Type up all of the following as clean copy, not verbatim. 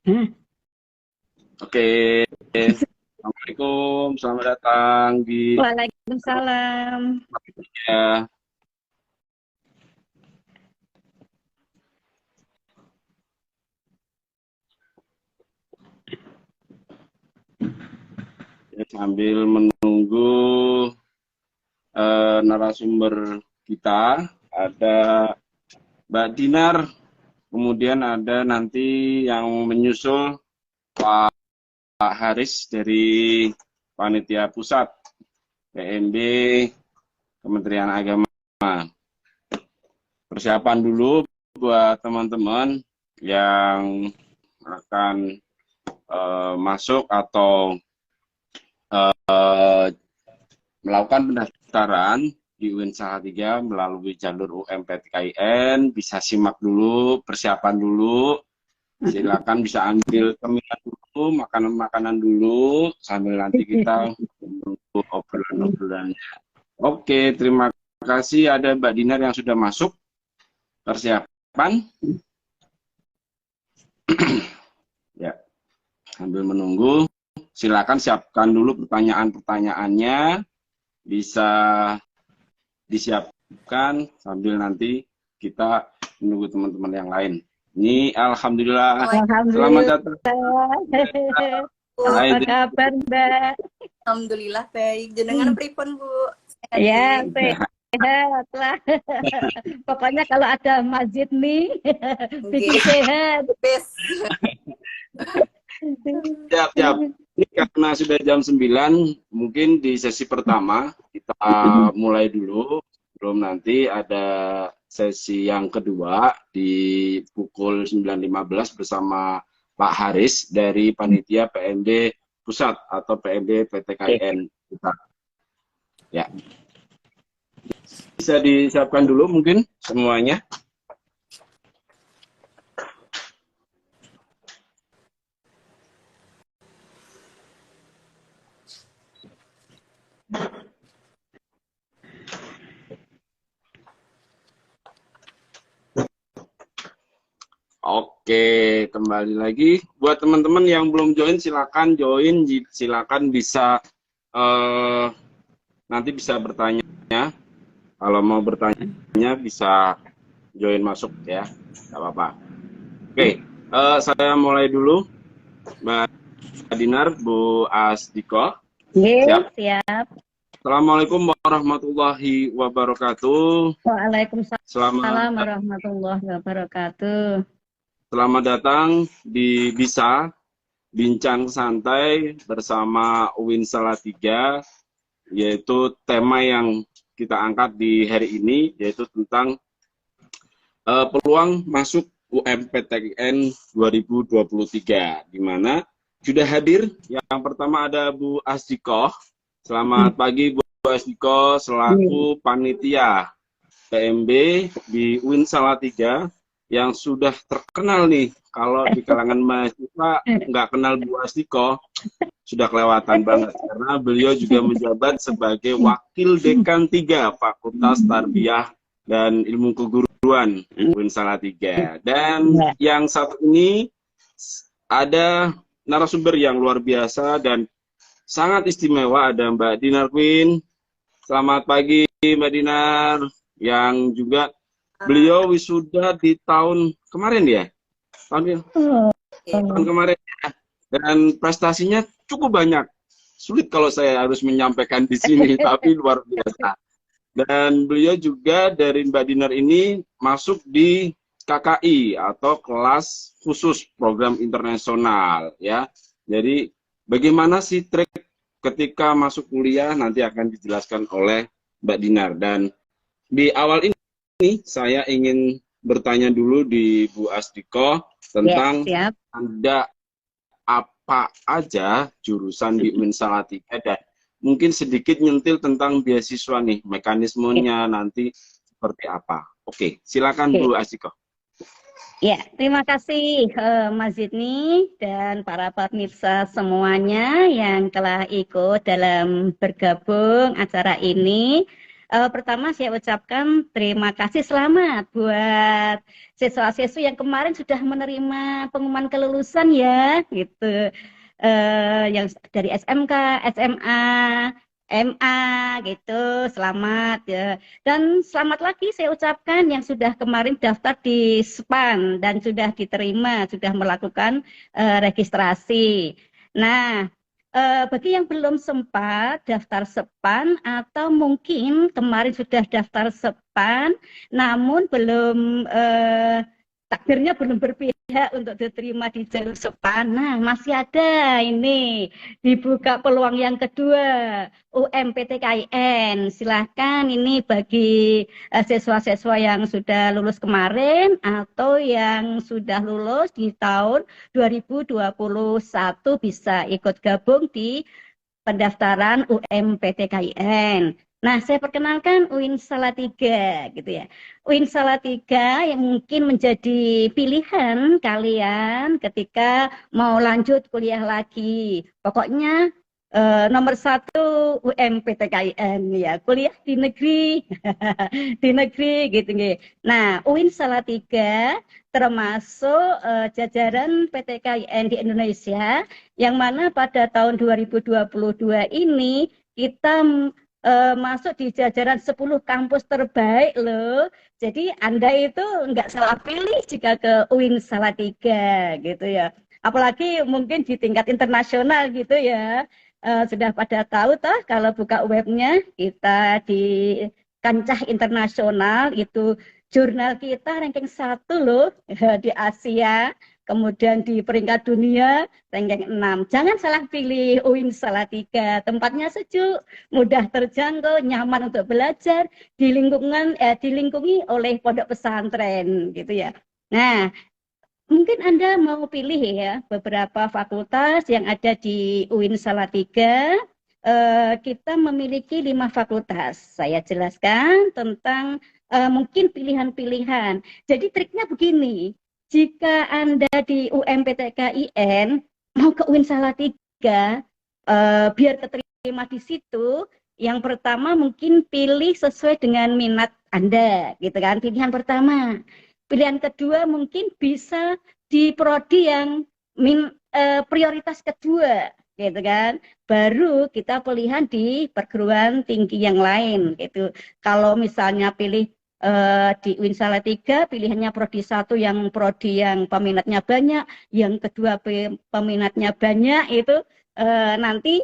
Oke, Assalamualaikum, selamat datang di Waalaikumsalam. ya. Sambil menunggu narasumber kita, ada Mbak Dinar, kemudian ada nanti yang menyusul Pak Haris dari Panitia Pusat PMB Kementerian Agama. Persiapan dulu buat teman-teman yang akan masuk atau melakukan pendaftaran di UIN Salatiga melalui jalur UMPTKIN. Bisa simak dulu, persiapan dulu. Silakan bisa ambil cemilan dulu, makanan-makanan dulu, sambil nanti kita menunggu obrolan-obrolannya. Oke, terima kasih. Ada Mbak Dinar yang sudah masuk. Persiapan. Ya, sambil menunggu, silakan siapkan dulu pertanyaan-pertanyaannya. Bisa disiapkan sambil nanti kita menunggu teman-teman yang lain. Ini Alhamdulillah. Selamat datang. Apa kabar, Mbak? Alhamdulillah baik. Jenengan pripun, Bu? Ya, sehat lah. Pokoknya kalau ada masjid nih, bikin sehat. Siap. Ini karena sudah jam 9, mungkin di sesi pertama kita mulai dulu. Belum nanti ada sesi yang kedua di pukul 9.15 bersama Pak Haris dari Panitia PMB Pusat atau PMB PTKIN Pusat. Ya. Bisa disiapkan dulu mungkin semuanya. Oke, kembali lagi. Buat teman-teman yang belum join, silakan join. Silakan bisa nanti bisa bertanya. Kalau mau bertanya bisa join masuk ya, nggak apa-apa. Oke, saya mulai dulu. Mbak Dinar, Bu Asdiko. Siap. Assalamualaikum warahmatullahi wabarakatuh. Waalaikumsalam warahmatullahi wabarakatuh. Selamat datang di Bisa Bincang Santai bersama UIN Salatiga, yaitu tema yang kita angkat di hari ini, yaitu tentang peluang masuk UMPTKIN 2023, di mana sudah hadir. Yang pertama ada Bu Asdiko. Selamat pagi Bu Asdiko, selaku panitia PMB di UIN Salatiga yang sudah terkenal nih. Kalau di kalangan mahasiswa nggak kenal Bu Asdiko, sudah kelewatan banget. Karena beliau juga menjabat sebagai Wakil Dekan 3 Fakultas Tarbiyah dan Ilmu Keguruan UIN Salatiga. Dan yang satu ini ada narasumber yang luar biasa dan sangat istimewa, ada Mbak Dinar Queen. Selamat pagi Mbak Dinar, yang juga beliau wisuda di tahun kemarin ya? Tahun kemarin ya. Dan prestasinya cukup banyak. Sulit kalau saya harus menyampaikan di sini, tapi luar biasa. Dan beliau juga dari Mbak Dinar ini masuk di KKI atau kelas khusus program internasional ya. Jadi bagaimana sih trik ketika masuk kuliah nanti akan dijelaskan oleh Mbak Dinar. Dan di awal ini saya ingin bertanya dulu di Bu Asdiko tentang Anda apa aja jurusan di UIN Salatiga dan mungkin sedikit nyentil tentang beasiswa nih, mekanismenya nanti seperti apa. Oke, silakan Bu Asdiko. Ya, terima kasih Mas Zidni dan para pemirsa semuanya yang telah ikut dalam bergabung acara ini. Pertama saya ucapkan terima kasih selamat buat siswa-siswi yang kemarin sudah menerima pengumuman kelulusan ya, gitu. Yang dari SMK, SMA, MA gitu, selamat ya. Dan selamat lagi saya ucapkan yang sudah kemarin daftar di SPAN dan sudah diterima, sudah melakukan registrasi. Nah, bagi yang belum sempat daftar SPAN atau mungkin kemarin sudah daftar SPAN, namun belum takdirnya belum berpihak untuk diterima di jalur SPAN. Nah, masih ada ini dibuka peluang yang kedua, UMPTKIN. Silahkan ini bagi siswa-siswa yang sudah lulus kemarin atau yang sudah lulus di tahun 2021 bisa ikut gabung di pendaftaran UMPTKIN. Nah, saya perkenalkan UIN Salatiga gitu ya. UIN Salatiga yang mungkin menjadi pilihan kalian ketika mau lanjut kuliah lagi. Pokoknya nomor 1 UMPTKIN ya, kuliah di negeri, di negeri gitu. Nah, UIN Salatiga termasuk jajaran PTKIN di Indonesia yang mana pada tahun 2022 ini kita masuk di jajaran 10 kampus terbaik loh. Jadi Anda itu nggak salah pilih jika ke UIN Salatiga gitu ya. Apalagi mungkin di tingkat internasional gitu ya. Sudah pada tahu toh kalau buka webnya kita di kancah internasional itu jurnal kita ranking 1 loh di Asia. Kemudian di peringkat dunia ranking 6. Jangan salah pilih UIN Salatiga. Tempatnya sejuk, mudah terjangkau, nyaman untuk belajar, dilingkungi oleh pondok pesantren gitu ya. Nah, mungkin Anda mau pilih ya beberapa fakultas yang ada di UIN Salatiga. Kita memiliki 5 fakultas. Saya jelaskan tentang mungkin pilihan-pilihan. Jadi triknya begini. Jika Anda di UMPTKIN mau ke UIN Salatiga, biar keterima di situ, yang pertama mungkin pilih sesuai dengan minat Anda, gitu kan? Pilihan pertama. Pilihan kedua mungkin bisa di prodi yang prioritas kedua, gitu kan? Baru kita pilihan di perguruan tinggi yang lain, gitu. Kalau misalnya pilih di UIN Salatiga pilihannya prodi 1 yang prodi yang peminatnya banyak, yang kedua peminatnya banyak itu nanti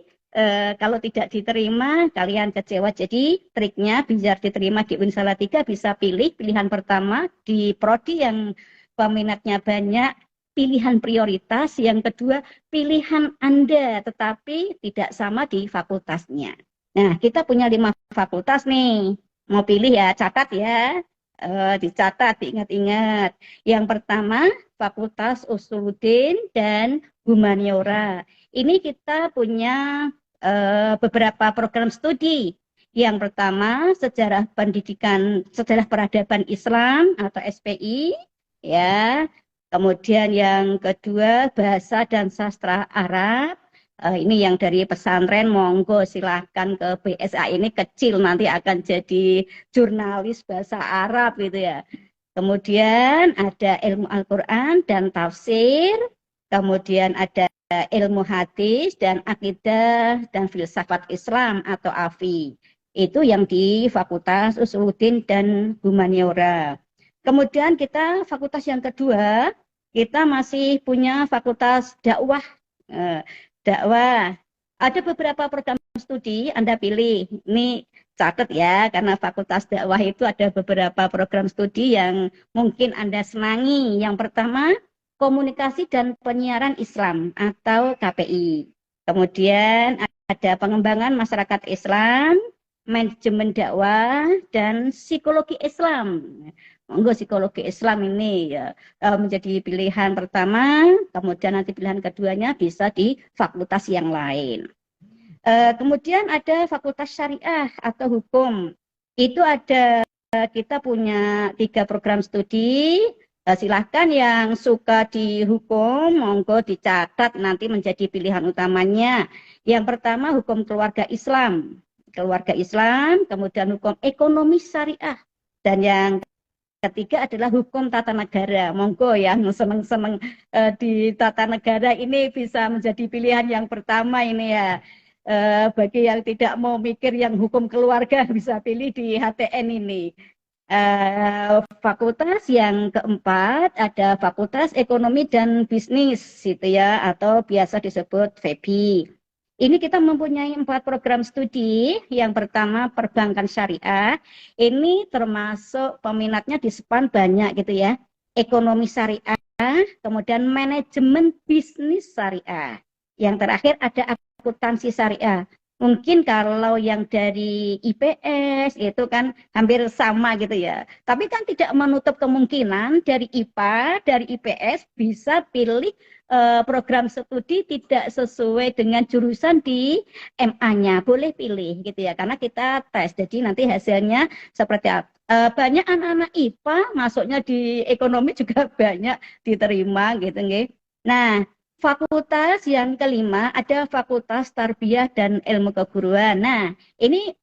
kalau tidak diterima kalian kecewa. Jadi triknya biar diterima di UIN Salatiga bisa pilih pilihan pertama di prodi yang peminatnya banyak, pilihan prioritas, yang kedua pilihan Anda tetapi tidak sama di fakultasnya. Nah, kita punya 5 fakultas nih. Mau pilih ya, catat ya, dicatat, diingat-ingat. Yang pertama, Fakultas Usuluddin dan Humaniora. Ini kita punya beberapa program studi. Yang pertama, Sejarah Pendidikan, Sejarah Peradaban Islam atau SPI, ya. Kemudian yang kedua, Bahasa dan Sastra Arab. Ini yang dari pesantren, monggo silahkan ke BSA, ini kecil nanti akan jadi jurnalis bahasa Arab gitu ya. Kemudian ada ilmu Al-Quran dan tafsir, kemudian ada ilmu hadis dan akidah dan filsafat Islam atau AFI. Itu yang di Fakultas Usuluddin dan Humaniora. Kemudian kita fakultas yang kedua, kita masih punya Fakultas Dakwah. Dakwah. Ada beberapa program studi Anda pilih. Ini catat ya, karena Fakultas Dakwah itu ada beberapa program studi yang mungkin Anda senangi. Yang pertama, Komunikasi dan Penyiaran Islam atau KPI. Kemudian ada Pengembangan Masyarakat Islam, Manajemen Dakwah, dan Psikologi Islam. Monggo psikologi Islam ini ya menjadi pilihan pertama, kemudian nanti pilihan keduanya bisa di fakultas yang lain. Kemudian ada Fakultas Syariah atau Hukum. Itu ada, kita punya 3 program studi. Silahkan yang suka di hukum, monggo dicatat nanti menjadi pilihan utamanya. Yang pertama, Hukum Keluarga Islam. keluarga Islam, kemudian hukum ekonomi syariah, dan yang ketiga adalah hukum tata negara. Monggo yang seneng-seneng di tata negara ini bisa menjadi pilihan yang pertama ini ya. Bagi yang tidak mau mikir yang hukum keluarga bisa pilih di HTN ini. Fakultas yang keempat ada Fakultas Ekonomi dan Bisnis gitu ya, atau biasa disebut FEBI. Ini kita mempunyai 4 program studi. Yang pertama perbankan syariah. Ini termasuk peminatnya di SPAN banyak gitu ya. Ekonomi syariah, kemudian manajemen bisnis syariah. Yang terakhir ada akuntansi syariah. Mungkin kalau yang dari IPS itu kan hampir sama gitu ya. Tapi kan tidak menutup kemungkinan dari IPA, dari IPS bisa pilih program studi tidak sesuai dengan jurusan di MA-nya. Boleh pilih gitu ya. Karena kita tes. Jadi nanti hasilnya seperti apa. Banyak anak-anak IPA masuknya di ekonomi juga banyak diterima gitu nggih. Nah, fakultas yang kelima ada Fakultas Tarbiyah dan Ilmu Keguruan. Nah, ini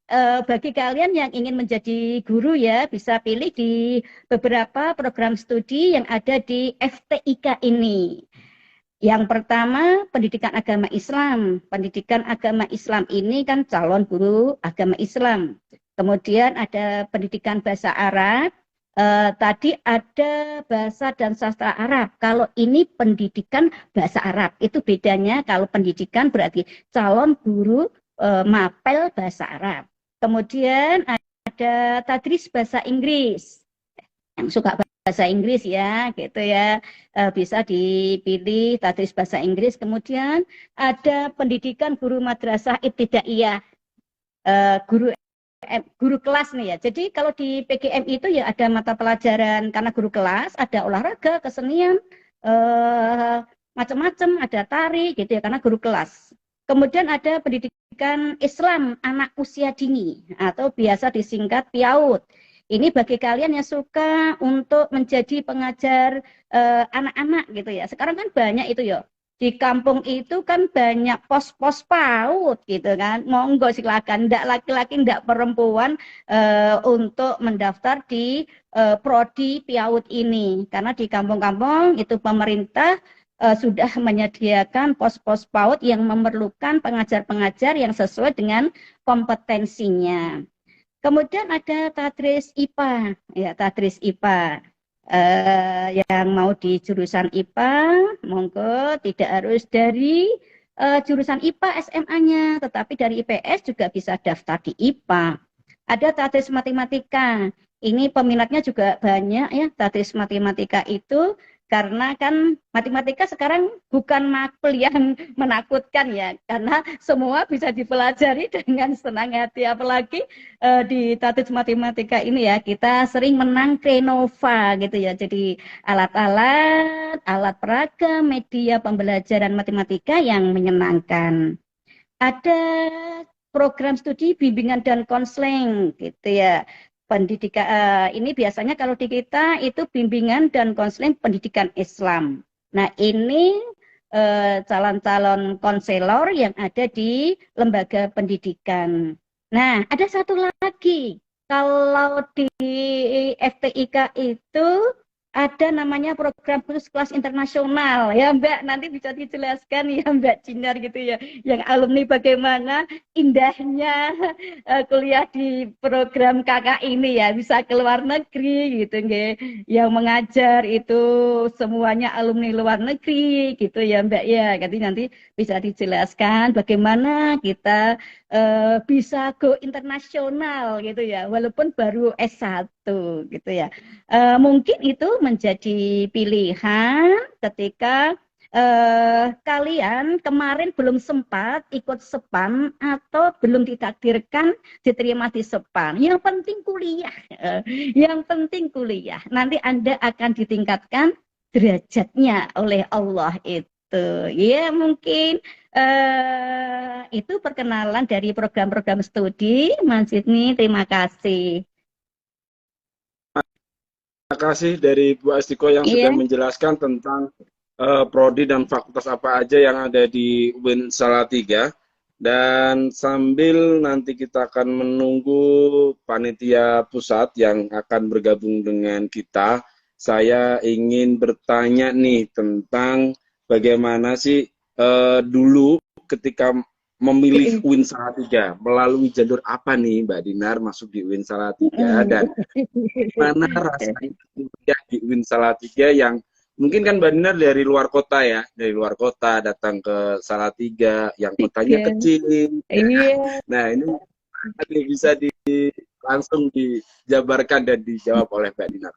bagi kalian yang ingin menjadi guru ya, bisa pilih di beberapa program studi yang ada di FTIK ini. Yang pertama, pendidikan agama Islam. Pendidikan agama Islam ini kan calon guru agama Islam. Kemudian ada pendidikan bahasa Arab. Tadi ada bahasa dan sastra Arab. Kalau ini pendidikan bahasa Arab, itu bedanya. Kalau pendidikan berarti calon guru mapel bahasa Arab. Kemudian ada tadris bahasa Inggris. Yang suka bahasa Inggris ya, gitu ya, bisa dipilih tadris bahasa Inggris. Kemudian ada pendidikan guru madrasah ibtidaiyah, guru kelas nih ya. Jadi kalau di PGM itu ya ada mata pelajaran karena guru kelas, ada olahraga, kesenian, macam-macam, ada tari gitu ya karena guru kelas. Kemudian ada pendidikan Islam anak usia dini atau biasa disingkat PIAUD. Ini bagi kalian yang suka untuk menjadi pengajar anak-anak gitu ya. Sekarang kan banyak itu ya. Di kampung itu kan banyak pos-pos PAUD gitu kan. Monggo silakan, ndak laki-laki ndak perempuan untuk mendaftar di prodi PIAUD ini. Karena di kampung-kampung itu pemerintah sudah menyediakan pos-pos PAUD yang memerlukan pengajar-pengajar yang sesuai dengan kompetensinya. Kemudian ada tadris IPA, ya tadris IPA. Yang mau di jurusan IPA, monggo tidak harus dari jurusan IPA SMA-nya, tetapi dari IPS juga bisa daftar di IPA. Ada tadris matematika, ini peminatnya juga banyak ya, tadris matematika itu karena kan matematika sekarang bukan makul yang menakutkan ya, karena semua bisa dipelajari dengan senang hati, apalagi di tadris matematika ini ya, kita sering menang Krenova gitu ya, jadi alat-alat, alat peraga, media pembelajaran matematika yang menyenangkan. Ada program studi bimbingan dan konseling gitu ya. Pendidikan ini biasanya kalau di kita itu bimbingan dan konseling pendidikan Islam. Nah, ini calon-calon konselor yang ada di lembaga pendidikan. Nah, ada satu lagi. Kalau di FTIK itu ada namanya program khusus kelas internasional ya Mbak, nanti bisa dijelaskan ya Mbak Cinar gitu ya, yang alumni bagaimana indahnya kuliah di program kakak ini ya, bisa ke luar negeri gitu nggih, yang mengajar itu semuanya alumni luar negeri gitu ya Mbak ya, nanti bisa dijelaskan bagaimana kita bisa go internasional gitu ya, walaupun baru S1 gitu ya. Mungkin itu menjadi pilihan ketika kalian kemarin belum sempat ikut SPAN atau belum ditakdirkan diterima di SPAN. Yang penting kuliah, yang penting kuliah. Nanti Anda akan ditingkatkan derajatnya oleh Allah itu. Ya mungkin itu perkenalan dari program-program studi. Mas Sidney, terima kasih. Terima kasih dari Bu Astiko yang sudah menjelaskan tentang prodi dan fakultas apa aja yang ada di UIN Salatiga. Dan sambil nanti kita akan menunggu panitia pusat yang akan bergabung dengan kita, saya ingin bertanya nih tentang bagaimana sih dulu ketika memilih UIN Salatiga, melalui jalur apa nih Mbak Dinar masuk di UIN Salatiga, dan mana rasanya kuliah di UIN Salatiga yang mungkin kan Mbak Dinar dari luar kota ya, dari luar kota datang ke Salatiga yang kotanya kecil. Iya. Nah ini bisa langsung dijabarkan dan dijawab oleh Mbak Dinar.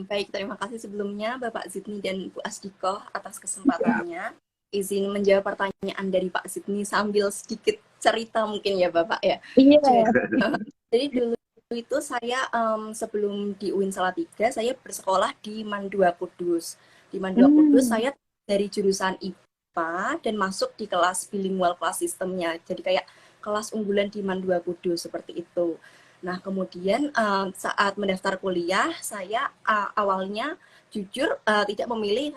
Baik, terima kasih sebelumnya Bapak Zidni dan Bu Asdikoh atas kesempatannya. Izin menjawab pertanyaan dari Pak Zidni sambil sedikit cerita mungkin ya Bapak ya. Iya. Jadi dulu itu saya sebelum di UIN Salatiga, saya bersekolah di Mandua Kudus. Di Mandua Kudus saya dari jurusan IPA dan masuk di kelas bilingual kelas sistemnya. Jadi kayak kelas unggulan di Mandua Kudus seperti itu. Nah, kemudian saat mendaftar kuliah, saya awalnya jujur tidak memilih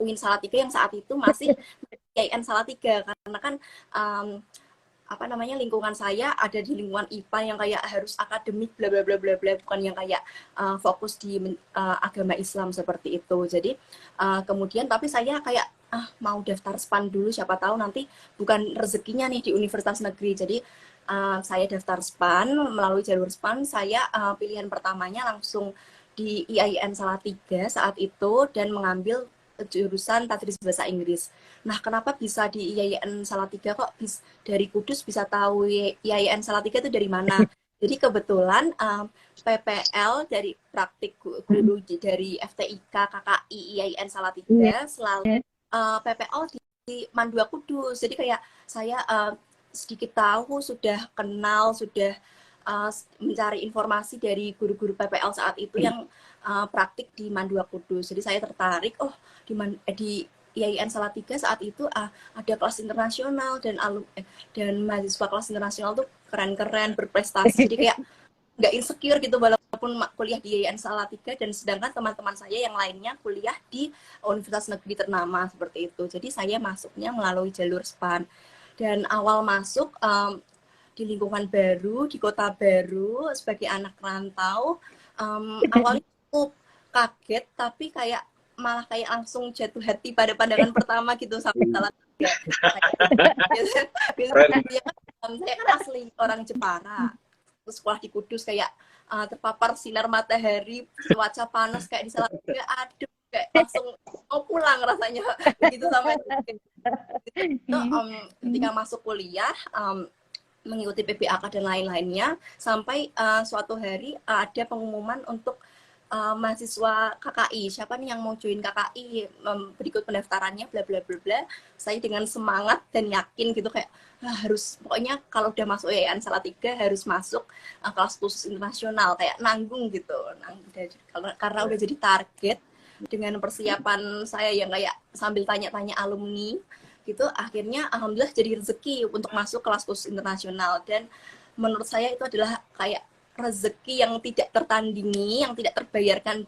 UIN Salatiga yang saat itu masih IAIN Salatiga, karena kan apa namanya, lingkungan saya ada di lingkungan IPA yang kayak harus akademik bla bla bla bla bla, bukan yang kayak fokus di agama Islam seperti itu. Jadi kemudian tapi saya kayak mau daftar SPAN dulu, siapa tahu nanti bukan rezekinya nih di universitas negeri. Jadi saya daftar SPAN, melalui jalur SPAN saya pilihan pertamanya langsung di IAIN Salatiga saat itu dan mengambil jurusan tadris bahasa Inggris. Nah, kenapa bisa di IAIN Salatiga kok dari Kudus bisa tahu IAIN Salatiga itu dari mana? Jadi kebetulan PPL dari praktik guru dari FTIK KKI IAIN Salatiga selalu PPL di Mandua Kudus. Jadi kayak saya sedikit tahu, sudah kenal, sudah mencari informasi dari guru-guru PPL saat itu yang praktik di Mandua Kudus. Jadi saya tertarik, di IAIN Salatiga saat itu ada kelas internasional dan mahasiswa kelas internasional tuh keren-keren, berprestasi. Jadi kayak nggak insecure gitu walaupun kuliah di IAIN Salatiga, dan sedangkan teman-teman saya yang lainnya kuliah di universitas negeri ternama seperti itu. Jadi saya masuknya melalui jalur SPAN. Dan awal masuk di lingkungan baru, di kota baru, sebagai anak rantau, awalnya cukup kaget, tapi malah kayak langsung jatuh hati pada pandangan pertama gitu sama Salatiga. Biasanya saya kan asli orang Jepara, terus sekolah di Kudus kayak terpapar sinar matahari, cuaca panas kayak di Salatiga, aduh kayak langsung mau pulang rasanya begitu sampai itu. Ketika masuk kuliah mengikuti PBAK dan lain-lainnya, sampai suatu hari ada pengumuman untuk mahasiswa KKI, siapa nih yang mau join KKI, berikut pendaftarannya bla bla bla bla. Saya dengan semangat dan yakin gitu kayak harus, pokoknya kalau udah masuk IAIN Salatiga harus masuk kelas khusus internasional, kayak nanggung gitu, karena udah jadi target. Dengan persiapan saya yang kayak sambil tanya-tanya alumni gitu, akhirnya alhamdulillah jadi rezeki untuk masuk kelas khusus internasional. Dan menurut saya itu adalah kayak rezeki yang tidak tertandingi, yang tidak terbayarkan,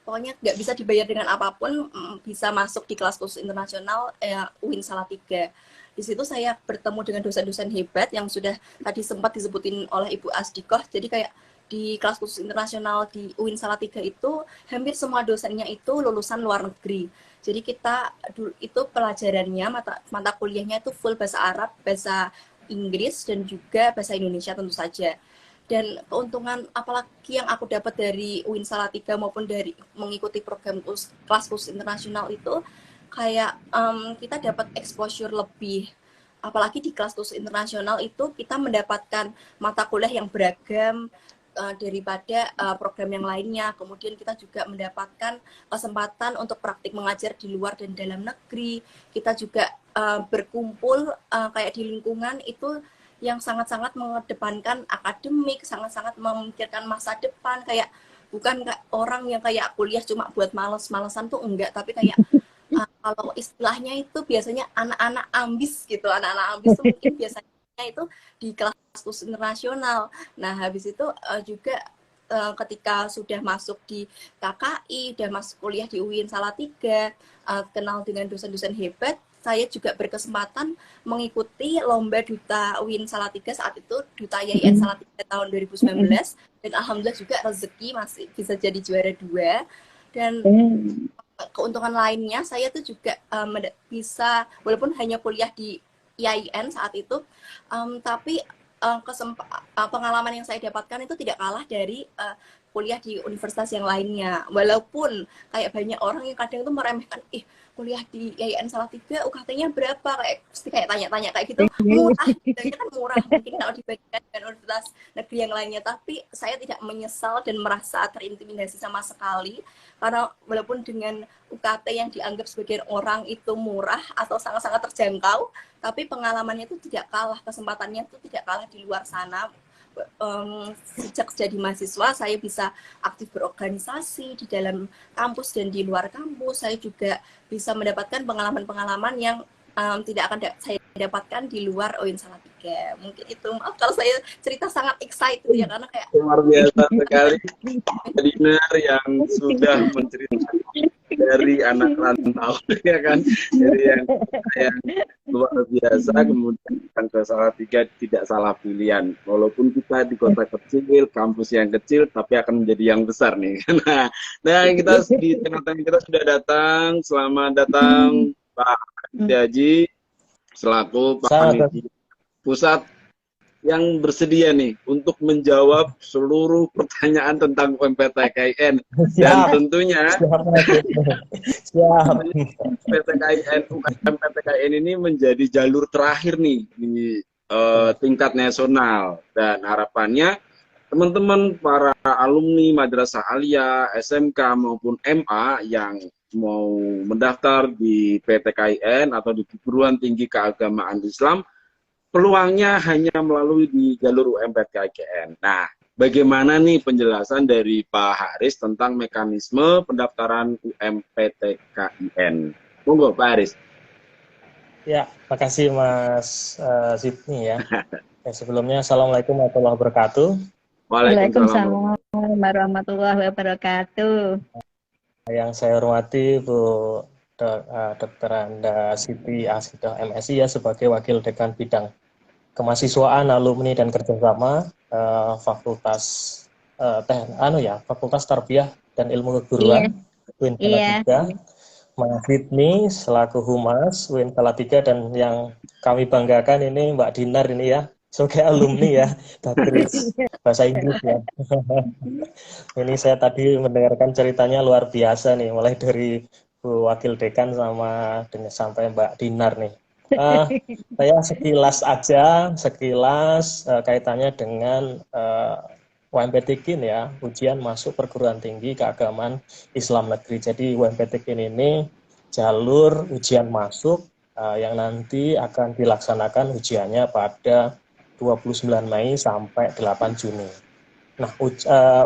pokoknya nggak bisa dibayar dengan apapun, bisa masuk di kelas khusus internasional UIN Salatiga. Di situ saya bertemu dengan dosen-dosen hebat yang sudah tadi sempat disebutin oleh Ibu Asdikoh. Jadi kayak di kelas khusus internasional di UIN Salatiga itu hampir semua dosennya itu lulusan luar negeri. Jadi kita itu pelajarannya, mata kuliahnya itu full bahasa Arab, bahasa Inggris, dan juga bahasa Indonesia tentu saja. Dan keuntungan apalagi yang aku dapat dari UIN Salatiga maupun dari mengikuti program kelas khusus internasional itu kayak kita dapat exposure lebih. Apalagi di kelas khusus internasional itu kita mendapatkan mata kuliah yang beragam daripada program yang lainnya. Kemudian kita juga mendapatkan kesempatan untuk praktik mengajar di luar dan dalam negeri. Kita juga berkumpul kayak di lingkungan itu yang sangat-sangat mengedepankan akademik, sangat-sangat memikirkan masa depan, kayak bukan orang yang kayak kuliah cuma buat males-malesan tuh enggak, tapi kayak kalau istilahnya itu biasanya anak-anak ambis gitu, anak-anak ambis tuh mungkin biasanya itu di kelas khusus internasional. Nah habis itu juga ketika sudah masuk di KKI, sudah masuk kuliah di UIN Salatiga, kenal dengan dosen-dosen hebat, saya juga berkesempatan mengikuti lomba Duta UIN Salatiga saat itu, Duta YIN Salatiga tahun 2019, dan alhamdulillah juga rezeki masih bisa jadi juara 2. Dan keuntungan lainnya saya tuh juga bisa, walaupun hanya kuliah di IAIN saat itu, tapi pengalaman yang saya dapatkan itu tidak kalah dari kuliah di universitas yang lainnya. Walaupun kayak banyak orang yang kadang tuh meremehkan, kuliah di IAIN Salatiga UKT-nya berapa, kayak tanya-tanya kayak gitu, murah, gitu kan murah mungkin kalau dibandingkan dengan universitas negeri yang lainnya. Tapi saya tidak menyesal dan merasa terintimidasi sama sekali, karena walaupun dengan UKT yang dianggap sebagian orang itu murah atau sangat-sangat terjangkau, tapi pengalamannya itu tidak kalah, kesempatannya itu tidak kalah di luar sana. Sejak jadi mahasiswa saya bisa aktif berorganisasi di dalam kampus dan di luar kampus. Saya juga bisa mendapatkan pengalaman-pengalaman yang tidak akan saya dapatkan di luar UIN Salatiga. Mungkin itu, maaf kalau saya cerita sangat excited ya, karena kayak luar biasa sekali Dinar yang sudah menceritakan dari anak rantau ya kan, dari yang luar biasa, kemudian ke Salatiga tidak salah pilihan, walaupun kita di kota kecil, kampus yang kecil, tapi akan menjadi yang besar nih. Nah kita di tengah-tengah kita sudah datang. Selamat datang Pak Haji selaku panitia pusat yang bersedia nih untuk menjawab seluruh pertanyaan tentang UMPTKIN. Dan tentunya UMPTKIN ini menjadi jalur terakhir nih di tingkat nasional, dan harapannya teman-teman para alumni Madrasah Aliyah, SMK maupun MA yang mau mendaftar di PTKIN atau di perguruan tinggi keagamaan Islam, peluangnya hanya melalui di jalur UMPTKIN. Nah, bagaimana nih penjelasan dari Pak Haris tentang mekanisme pendaftaran UMPTKIN? Monggo Pak Haris. Ya, makasih Mas Sidney ya. Sebelumnya Assalamualaikum warahmatullahi wabarakatuh. Waalaikumsalam warahmatullahi wabarakatuh. Yang saya hormati Bu Dr. Anda Siti Asidah MSI ya, sebagai Wakil Dekan Bidang Kemahasiswaan, Alumni dan Kerjasama Fakultas Fakultas Tarbiyah dan Ilmu Keguruan UIN Salatiga. Mas Sidney selaku Humas UIN Salatiga, dan yang kami banggakan ini Mbak Dinar ini ya, sebagai alumni ya, Dadris bahasa Inggris ya. Ini saya tadi mendengarkan ceritanya luar biasa nih, mulai dari Bu Wakil Dekan sampai Mbak Dinar nih. Saya sekilas kaitannya dengan UMPTKIN ya, ujian masuk perguruan tinggi keagamaan Islam negeri. Jadi UMPTKIN ini jalur ujian masuk yang nanti akan dilaksanakan ujiannya pada 29 Mei sampai 8 Juni. Nah,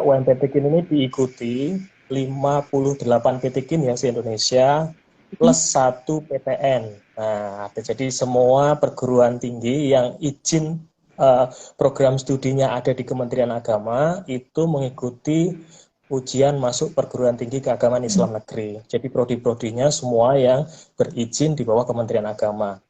UMPTKIN ini diikuti 58 PTKIN yang se-Indonesia plus 1 PTN. Nah, jadi semua perguruan tinggi yang izin program studinya ada di Kementerian Agama itu mengikuti ujian masuk perguruan tinggi keagamaan Islam negeri. Jadi prodi-prodinya semua yang berizin di bawah Kementerian Agama.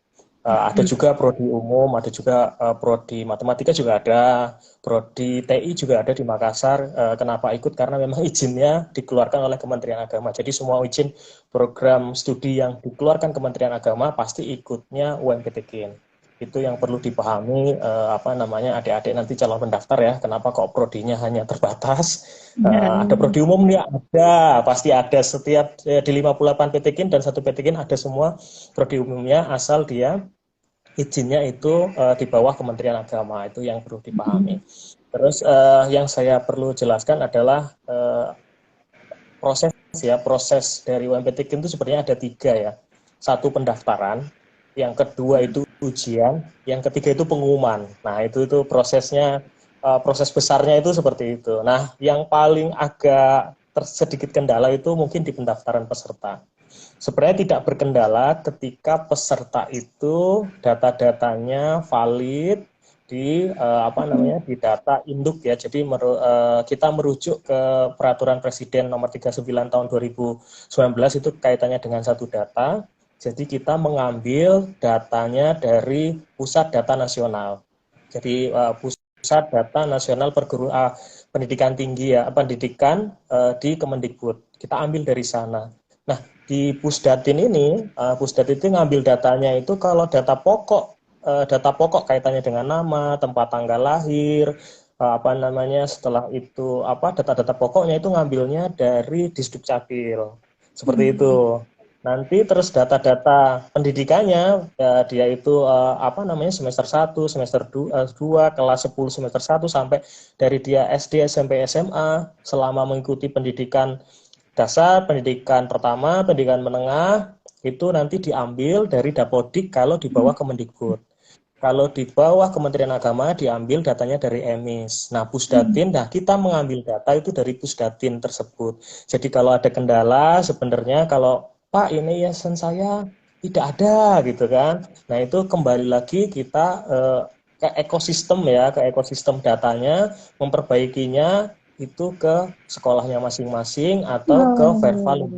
Ada juga prodi umum, ada juga prodi matematika juga ada, prodi TI juga ada di Makassar. Kenapa ikut? Karena memang izinnya dikeluarkan oleh Kementerian Agama. Jadi semua izin program studi yang dikeluarkan Kementerian Agama pasti ikutnya UMPTKIN. Itu yang perlu dipahami adik-adik nanti calon pendaftar ya. Kenapa kok prodinya hanya terbatas? Ada prodi umum nih, ada, pasti ada setiap di 58 PTKIN dan 1 PTKIN ada semua prodi umumnya, asal dia izinnya itu di bawah Kementerian Agama. Itu yang perlu dipahami. Terus yang saya perlu jelaskan adalah proses dari UMPTKIN itu sebenarnya ada 3 ya. 1 pendaftaran, yang kedua itu ujian, yang ketiga itu pengumuman. Nah itu prosesnya, proses besarnya itu seperti itu. Nah yang paling agak sedikit kendala itu mungkin di pendaftaran peserta. Sebenarnya tidak berkendala ketika peserta itu data-datanya valid di di data induk ya. Jadi kita merujuk ke Peraturan Presiden Nomor 39 Tahun 2019 itu kaitannya dengan satu data. Jadi kita mengambil datanya dari Pusat Data Nasional. Jadi Pusat Data Nasional Pendidikan Tinggi ya, pendidikan di Kemendikbud. Kita ambil dari sana. Nah, di Pusdatin ini, Pusdatin itu ngambil datanya itu kalau data pokok kaitannya dengan nama, tempat tanggal lahir, setelah itu data-data pokoknya itu ngambilnya dari Disdukcapil. Seperti itu. Nanti terus data-data pendidikannya ya, dia itu semester 1, semester 2, kelas 10 semester 1 sampai dari dia SD, SMP, SMA selama mengikuti pendidikan dasar, pendidikan pertama, pendidikan menengah itu nanti diambil dari Dapodik kalau di bawah Kemendikbud. Kalau di bawah Kementerian Agama diambil datanya dari EMIS. Nah, Pusdatin, kita mengambil data itu dari Pusdatin tersebut. Jadi kalau ada kendala sebenarnya kalau Pak ini yayasan saya tidak ada gitu kan. Nah, itu kembali lagi kita ke ekosistem datanya, memperbaikinya itu ke sekolahnya masing-masing atau ke Verval.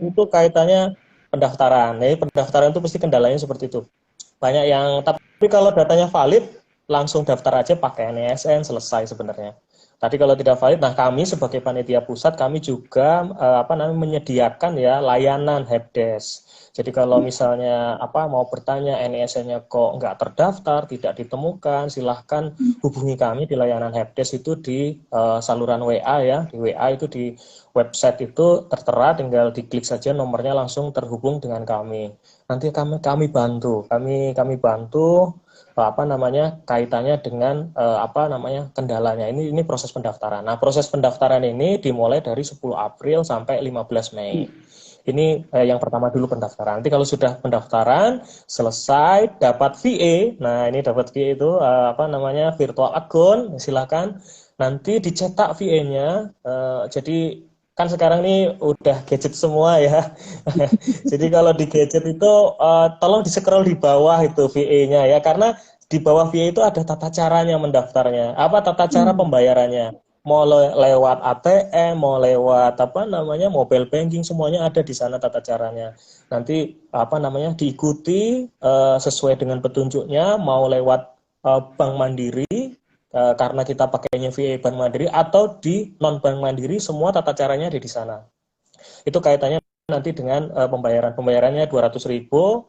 Itu kaitannya pendaftaran. Jadi pendaftaran itu pasti kendalanya seperti itu. Banyak yang, tapi kalau datanya valid, langsung daftar aja pakai NISN, selesai sebenarnya. Tadi kalau tidak valid, nah kami sebagai panitia pusat, kami juga menyediakan ya layanan helpdesk. Jadi kalau misalnya mau bertanya NISN-nya kok nggak terdaftar, tidak ditemukan, silahkan hubungi kami di layanan helpdesk itu di saluran WA ya, di WA itu di website itu tertera, tinggal diklik saja nomornya langsung terhubung dengan kami. Nanti kami bantu, kami bantu kaitannya dengan kendalanya. Ini proses pendaftaran. Nah, proses pendaftaran ini dimulai dari 10 April sampai 15 Mei. Ini yang pertama dulu pendaftaran. Nanti kalau sudah pendaftaran selesai dapat VA. Nah, ini dapat VA itu virtual account, silakan nanti dicetak VA-nya. Jadi kan sekarang ini udah gadget semua ya. Jadi kalau di gadget itu tolong di-scroll di bawah itu VA-nya ya, karena di bawah VA itu ada tata caranya mendaftarnya. Tata cara pembayarannya. Mau lewat ATM, mau lewat mobile banking, semuanya ada di sana tata caranya. Nanti diikuti sesuai dengan petunjuknya, mau lewat Bank Mandiri, karena kita pakainya VA Bank Mandiri atau di non Bank Mandiri, semua tata caranya ada di sana. Itu kaitannya nanti dengan pembayarannya 200.000.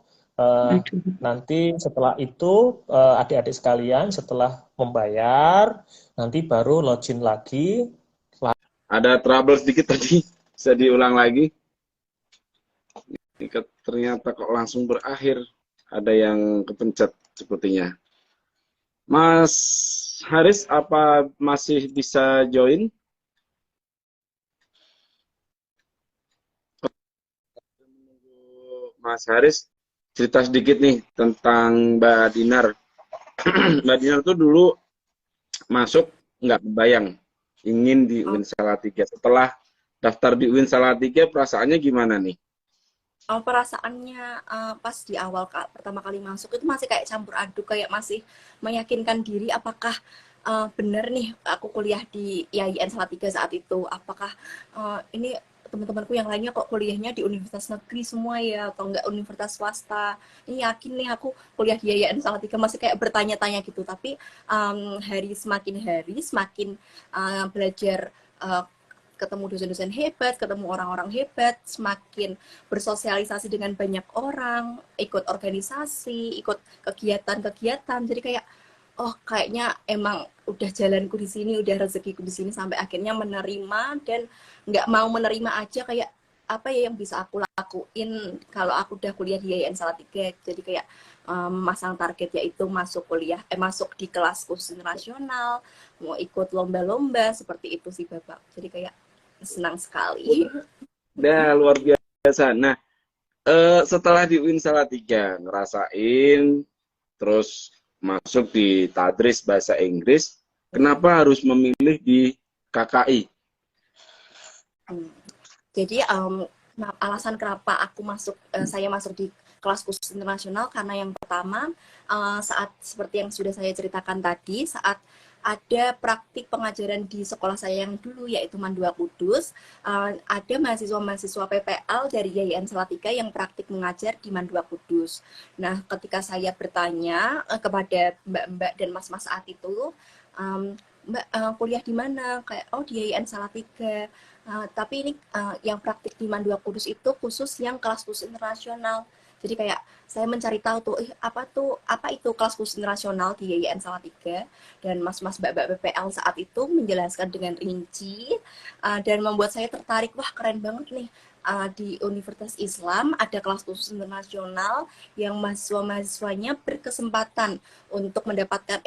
Nanti setelah itu adik-adik sekalian setelah membayar nanti baru login lagi. Ada trouble sedikit tadi, bisa diulang lagi. Ternyata kok langsung berakhir, ada yang kepencet sepertinya. Mas Haris, apa masih bisa join? Mas Haris, cerita sedikit nih tentang Mbak Dinar. Mbak Dinar tuh dulu masuk nggak kebayang ingin di UIN Salatiga. Setelah daftar di UIN Salatiga, perasaannya gimana nih? Perasaannya pas di awal pertama kali masuk itu masih kayak campur aduk, kayak masih meyakinkan diri apakah benar nih aku kuliah di IAIN Salatiga saat itu, apakah ini teman-temanku yang lainnya kok kuliahnya di universitas negeri semua ya, atau enggak universitas swasta, ini yakin nih aku kuliah di IAIN Salatiga, masih kayak bertanya-tanya gitu. Tapi semakin hari semakin belajar, ketemu dosen-dosen hebat, ketemu orang-orang hebat, semakin bersosialisasi dengan banyak orang, ikut organisasi, ikut kegiatan-kegiatan. Jadi kayak, oh kayaknya emang udah jalanku di sini, udah rezekiku di sini, sampai akhirnya menerima dan nggak mau menerima aja, kayak apa ya yang bisa aku lakuin kalau aku udah kuliah di IAIN Salatiga. Jadi kayak masang target yaitu masuk kuliah, masuk di kelas khusus internasional, mau ikut lomba-lomba seperti itu sih Bapak. Jadi kayak senang sekali. Udah luar biasa. Nah, setelah di UIN Salatiga ngerasain, terus masuk di Tadris Bahasa Inggris, kenapa harus memilih di KKI? Jadi alasan kenapa saya masuk di kelas khusus internasional, karena yang pertama saat seperti yang sudah saya ceritakan tadi, saat ada praktik pengajaran di sekolah saya yang dulu, yaitu Mandua Kudus. Ada mahasiswa-mahasiswa PPL dari YIN Salatiga yang praktik mengajar di Mandua Kudus. Nah, ketika saya bertanya kepada mbak-mbak dan mas-mas saat itu, Mbak, kuliah di mana? Kayak, oh di YIN Salatiga. Tapi ini yang praktik di Mandua Kudus itu khusus yang kelas khusus internasional. Jadi kayak saya mencari tahu tuh, apa itu kelas khusus internasional di YIN Salatiga, dan mas-mas mbak-mbak PPL saat itu menjelaskan dengan rinci dan membuat saya tertarik. Wah, keren banget nih. Di Universitas Islam ada kelas khusus internasional yang mahasiswa-mahasiswanya berkesempatan untuk mendapatkan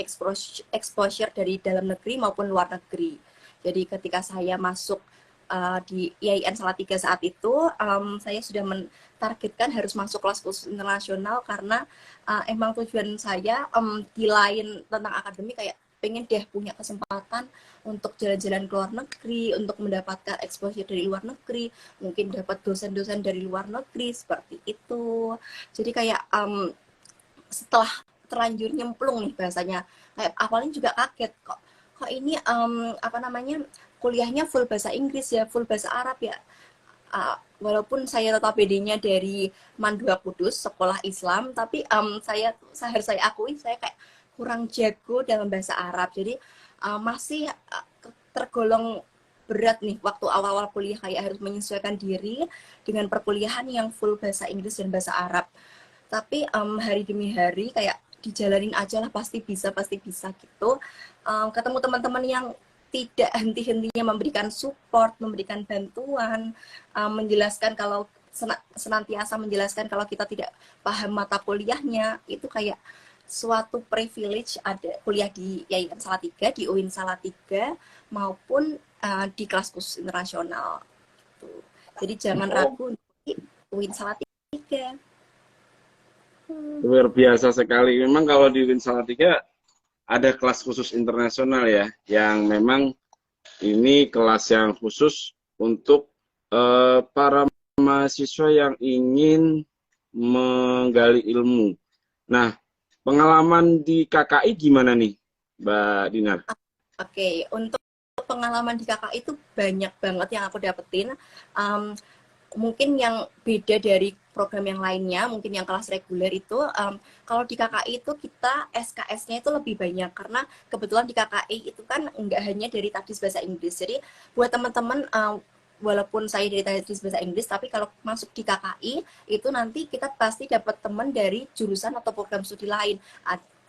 exposure dari dalam negeri maupun luar negeri. Jadi ketika saya masuk di YIN Salatiga saat itu, saya sudah mentargetkan harus masuk kelas khusus internasional karena emang tujuan saya di lain tentang akademik, kayak pengen deh punya kesempatan untuk jalan-jalan ke luar negeri, untuk mendapatkan exposure dari luar negeri, mungkin dapat dosen-dosen dari luar negeri, seperti itu. Jadi kayak setelah terlanjur nyemplung nih bahasanya, kayak awalnya juga kaget, kok ini kuliahnya full bahasa Inggris ya, full bahasa Arab ya. Walaupun saya tetap PD-nya dari Mandua Kudus, sekolah Islam, tapi harus saya akui saya kayak kurang jago dalam bahasa Arab. Jadi masih tergolong berat nih waktu awal-awal kuliah, kayak harus menyesuaikan diri dengan perkuliahan yang full bahasa Inggris dan bahasa Arab. Tapi hari demi hari kayak dijalanin aja lah, pasti bisa gitu. Ketemu teman-teman yang tidak henti-hentinya memberikan support, memberikan bantuan, menjelaskan kalau senantiasa menjelaskan kalau kita tidak paham mata kuliahnya, itu kayak suatu privilege ada kuliah di YIN Salatiga, di UIN Salatiga, maupun di kelas khusus internasional. Gitu. Jadi jangan ragu di UIN Salatiga. Luar biasa sekali. Memang kalau di UIN Salatiga ada kelas khusus internasional ya, yang memang ini kelas yang khusus untuk para mahasiswa yang ingin menggali ilmu. Nah, pengalaman di KKI gimana nih, Mbak Dinar? Oke, untuk pengalaman di KKI itu banyak banget yang aku dapetin. Mungkin yang beda dari program yang lainnya, mungkin yang kelas reguler itu, kalau di KKI itu kita SKS-nya itu lebih banyak, karena kebetulan di KKI itu kan nggak hanya dari Tadris Bahasa Inggris. Jadi buat teman-teman, walaupun saya dari Tadris Bahasa Inggris, tapi kalau masuk di KKI itu nanti kita pasti dapat teman dari jurusan atau program studi lain.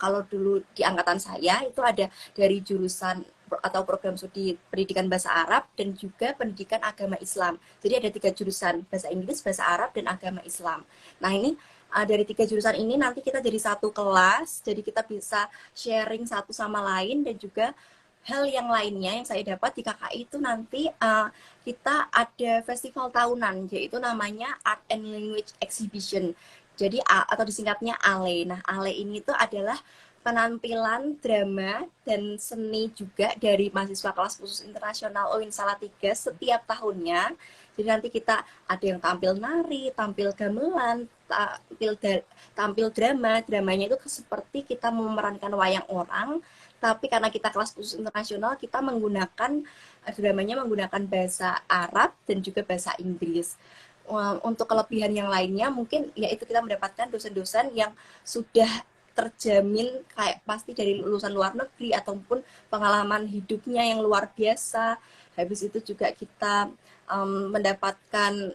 Kalau dulu di angkatan saya itu ada dari jurusan atau program studi pendidikan bahasa Arab dan juga pendidikan agama Islam. Jadi ada 3 jurusan, bahasa Inggris, bahasa Arab, dan agama Islam. Nah ini dari 3 jurusan ini nanti kita jadi satu kelas, jadi kita bisa sharing satu sama lain, dan juga hal yang lainnya yang saya dapat di KKI itu nanti kita ada festival tahunan, yaitu namanya Art and Language Exhibition. Jadi atau disingkatnya ALE. Nah ALE ini tuh adalah penampilan drama dan seni juga dari mahasiswa kelas khusus internasional UIN Salatiga setiap tahunnya. Jadi nanti kita ada yang tampil nari, tampil gamelan, tampil drama. Dramanya itu seperti kita memerankan wayang orang, tapi karena kita kelas khusus internasional, kita menggunakan dramanya menggunakan bahasa Arab dan juga bahasa Inggris. Untuk kelebihan yang lainnya mungkin yaitu kita mendapatkan dosen-dosen yang sudah terjamin kayak pasti dari lulusan luar negeri ataupun pengalaman hidupnya yang luar biasa. Habis itu juga kita mendapatkan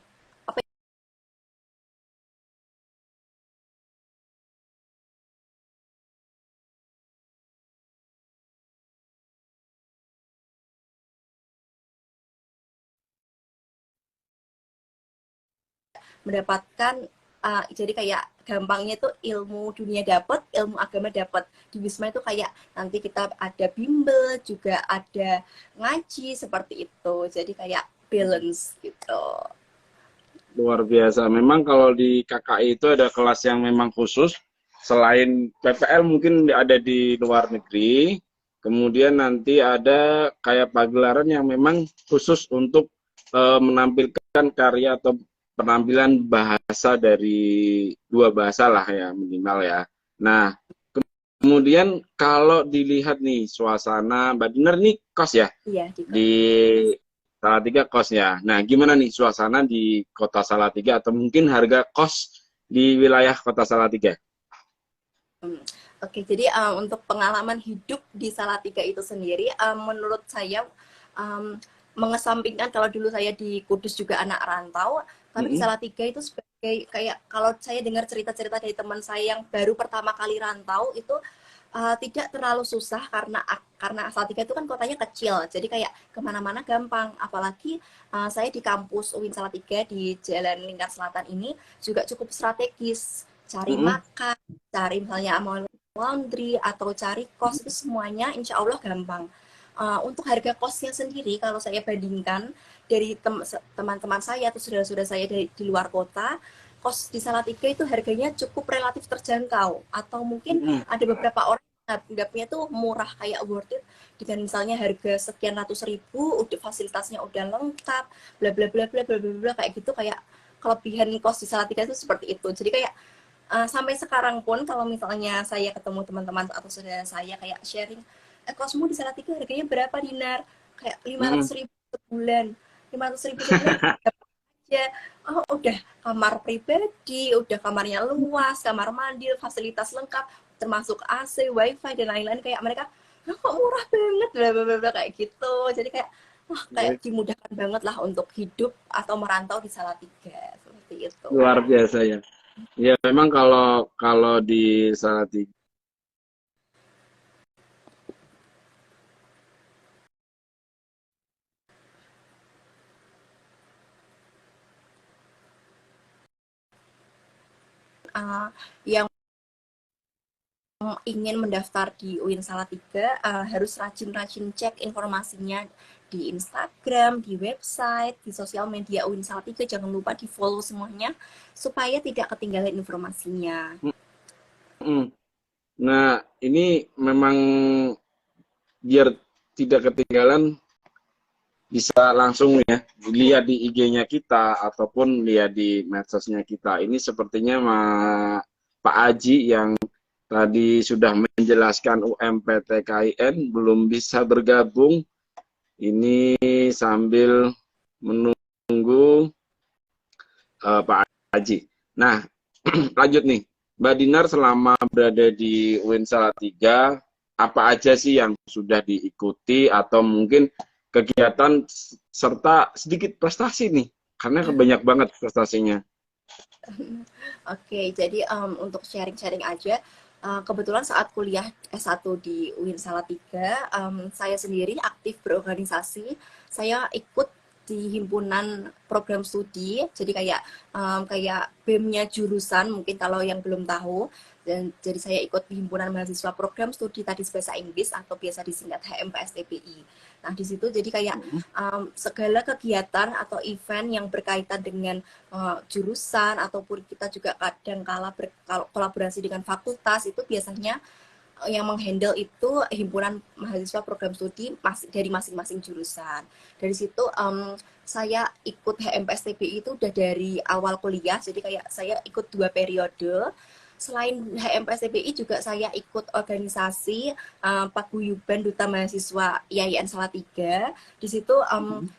jadi kayak gampangnya tuh ilmu dunia dapat, ilmu agama dapat. Di Wisma itu kayak nanti kita ada bimbel, juga ada ngaji, seperti itu. Jadi kayak balance gitu. Luar biasa. Memang kalau di KKI itu ada kelas yang memang khusus. Selain PPL mungkin ada di luar negeri. Kemudian nanti ada kayak pagelaran yang memang khusus untuk menampilkan karya atau penampilan bahasa dari 2 bahasa lah ya minimal ya. Nah, Kemudian kalau dilihat nih suasana, Mbak Dinar nih kos ya Iya, di Salatiga kos ya. Nah, gimana nih suasana di Kota Salatiga atau mungkin harga kos di wilayah Kota Salatiga? Oke, jadi untuk pengalaman hidup di Salatiga itu sendiri, menurut saya mengesampingkan kalau dulu saya di Kudus juga anak rantau, tapi di Salatiga itu sebagai kayak kalau saya dengar cerita-cerita dari teman saya yang baru pertama kali rantau itu tidak terlalu susah karena Salatiga itu kan kotanya kecil, jadi kayak kemana-mana gampang. Apalagi saya di kampus UIN Salatiga di Jalan Lingkar Selatan ini juga cukup strategis. Cari makan, cari misalnya mau laundry atau cari kos itu semuanya insya Allah gampang. Untuk harga kosnya sendiri kalau saya bandingkan dari teman-teman saya atau saudara-saudara saya di luar kota, kos di Salatiga itu harganya cukup relatif terjangkau, atau mungkin ada beberapa orang anggapnya tuh murah kayak worth it dengan misalnya harga sekian ratus ribu, udah fasilitasnya udah lengkap, bla bla bla bla bla bla kayak gitu. Kayak kelebihan kos di Salatiga itu seperti itu. Jadi kayak sampai sekarang pun kalau misalnya saya ketemu teman-teman atau saudara saya kayak sharing, kosmu di Salatiga harganya berapa Dinar? Kayak 500.000 sebulan. 500.000 sebulan aja. Oh, udah kamar pribadi, udah kamarnya luas, kamar mandi, fasilitas lengkap, termasuk AC, wifi dan lain-lain. Kayak mereka, kok murah banget, bla bla bla kayak gitu. Jadi kayak kayak dimudahkan banget lah untuk hidup atau merantau di Salatiga seperti itu. Luar biasa ya. Ya memang kalau di Salatiga yang ingin mendaftar di UIN Salatiga harus rajin-rajin cek informasinya di Instagram, di website, di sosial media UIN Salatiga. Jangan lupa di follow semuanya supaya tidak ketinggalan informasinya. Nah, ini memang biar tidak ketinggalan bisa langsung ya lihat di IG-nya kita ataupun lihat di medsosnya kita. Ini sepertinya Pak Aji yang tadi sudah menjelaskan UMPTKIN belum bisa bergabung. Ini sambil menunggu Pak Aji. Nah, lanjut nih. Mbak Dinar selama berada di UIN Salatiga, apa aja sih yang sudah diikuti atau mungkin kegiatan serta sedikit prestasi nih? Karena banyak banget prestasinya. Oke, jadi untuk sharing-sharing aja, kebetulan saat kuliah S1 di UIN Salatiga, saya sendiri aktif berorganisasi. Saya ikut di himpunan program studi, jadi kayak BEM-nya jurusan, mungkin kalau yang belum tahu. Dan jadi saya ikut di himpunan mahasiswa program studi Tadis Bahasa Inggris atau biasa disingkat HMPSTPI. Nah di situ jadi kayak segala kegiatan atau event yang berkaitan dengan jurusan ataupun kita juga kadang kala berkolaborasi dengan fakultas itu biasanya yang menghandle itu himpunan mahasiswa program studi dari masing-masing jurusan. Dari situ saya ikut HMPSTPI itu udah dari awal kuliah, jadi kayak saya ikut 2 periode. Selain HMPSTPI juga saya ikut organisasi Paguyuban Duta Mahasiswa IAIN Salatiga. Di situ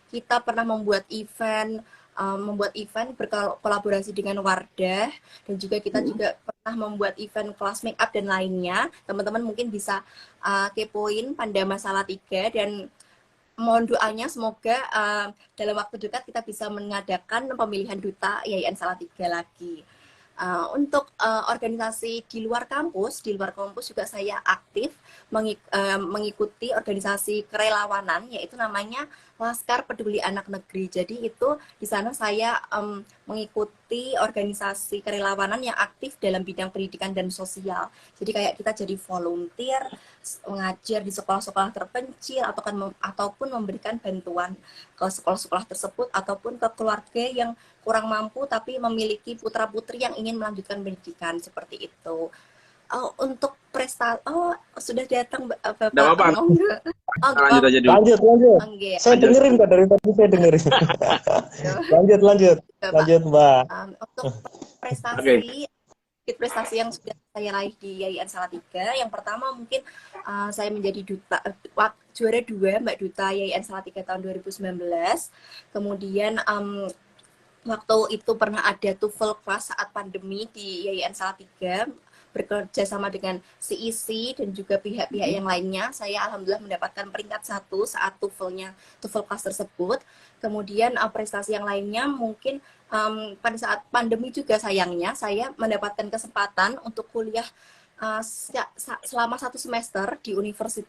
kita pernah membuat event berkolaborasi dengan Wardah, dan juga kita juga pernah membuat event kelas make up dan lainnya. Teman-teman mungkin bisa kepoin Pandama Salatiga, dan mohon doanya semoga dalam waktu dekat kita bisa mengadakan pemilihan duta IAIN Salatiga lagi. Untuk organisasi di luar kampus juga saya aktif mengikuti organisasi kerelawanan, yaitu namanya Laskar Peduli Anak Negeri. Jadi itu di sana saya mengikuti organisasi kerelawanan yang aktif dalam bidang pendidikan dan sosial. Jadi kayak kita jadi volunteer, mengajar di sekolah-sekolah terpencil ataupun memberikan bantuan ke sekolah-sekolah tersebut ataupun ke keluarga yang kurang mampu tapi memiliki putra-putri yang ingin melanjutkan pendidikan seperti itu. Untuk prestasi, sudah datang Bapak. Nggak apa-apa. Lanjut aja dulu. Lanjut. Saya dengerin kok, dari tadi saya dengerin. lanjut Mbak. Untuk prestasi prestasi yang sudah saya raih di Yayan Salatiga. Yang pertama mungkin saya menjadi duta juara 2 Mbak Duta Yayan Salatiga tahun 2019. Kemudian waktu itu pernah ada TOEFL class saat pandemi di Yayan Salatiga, bekerja sama dengan CEC dan juga pihak-pihak yang lainnya. Saya alhamdulillah mendapatkan peringkat 1 saat TOEFL class tersebut. Kemudian prestasi yang lainnya mungkin pada saat pandemi juga sayangnya saya mendapatkan kesempatan untuk kuliah selama 1 semester di University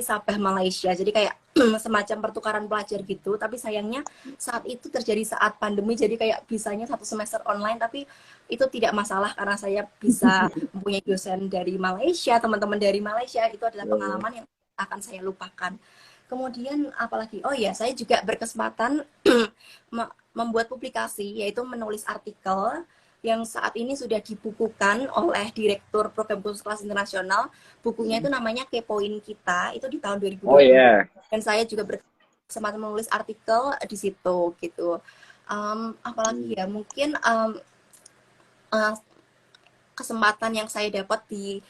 Sabah Malaysia. Jadi kayak semacam pertukaran pelajar gitu. Tapi sayangnya saat itu terjadi saat pandemi. Jadi kayak bisanya 1 semester online. Tapi itu tidak masalah karena saya bisa mempunyai dosen dari Malaysia, teman-teman dari Malaysia. Itu adalah pengalaman yang akan saya lupakan. Kemudian apalagi, oh ya, saya juga berkesempatan membuat publikasi, yaitu menulis artikel yang saat ini sudah dibukukan oleh Direktur Program Khusus Kelas Internasional. Bukunya itu namanya Kepoin Kita, itu di tahun 2020. Oh yeah. Dan saya juga berkesempatan menulis artikel di situ gitu. Apalagi ya, mungkin kesempatan yang saya dapat di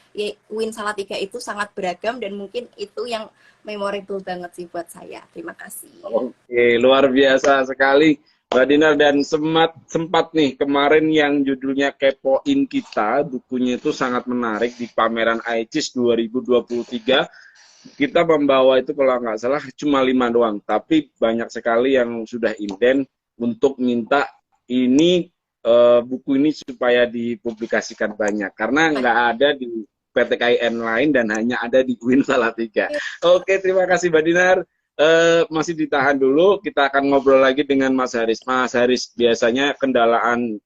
UIN Salatiga itu sangat beragam dan mungkin itu yang memorable banget sih buat saya. Terima kasih. Oke, luar biasa sekali Mbak Dinar, dan sempat nih kemarin yang judulnya Kepoin Kita, bukunya itu sangat menarik di pameran ICIS 2023. Kita membawa itu kalau nggak salah cuma 5 doang, tapi banyak sekali yang sudah inden untuk minta ini buku ini supaya dipublikasikan banyak, karena nggak ada di PTKIN lain dan hanya ada di UIN Salatiga. Oke, terima kasih Mbak Dinar. Masih ditahan dulu, kita akan ngobrol lagi dengan Mas Haris. Mas Haris, biasanya kendalaan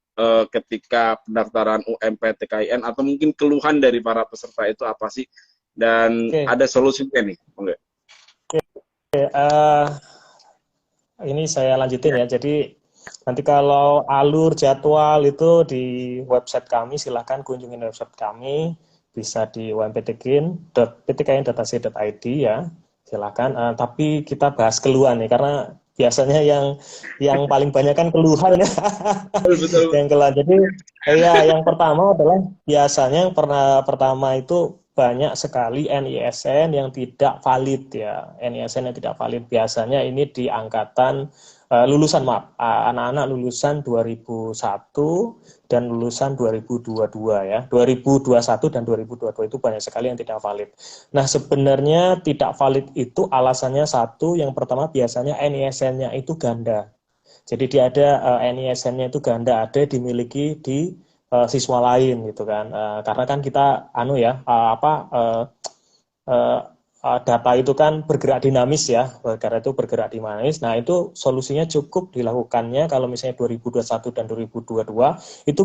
ketika pendaftaran UMPTKIN atau mungkin keluhan dari para peserta itu apa sih? Dan ada solusinya nih. Ini saya lanjutin ya. Jadi nanti kalau alur jadwal itu di website kami, silahkan kunjungi website kami, bisa di umptkin.ptkin.ac.id ya, silahkan. Tapi kita bahas keluhan nih, karena biasanya yang paling banyak kan keluhan ya. Betul. Yang keluhan. Jadi ya, yang pertama adalah biasanya yang pertama itu banyak sekali NISN yang tidak valid ya. NISN yang tidak valid biasanya ini di angkatan lulusan, anak-anak lulusan 2001 dan lulusan 2022 ya. 2021 dan 2022 itu banyak sekali yang tidak valid. Nah, sebenarnya tidak valid itu alasannya satu, yang pertama biasanya NISN-nya itu ganda. Jadi dia ada NISN-nya itu ganda, ada dimiliki di siswa lain gitu kan. Karena kan kita data itu kan bergerak dinamis ya, karena itu bergerak dinamis. Nah, itu solusinya cukup dilakukannya kalau misalnya 2021 dan 2022 itu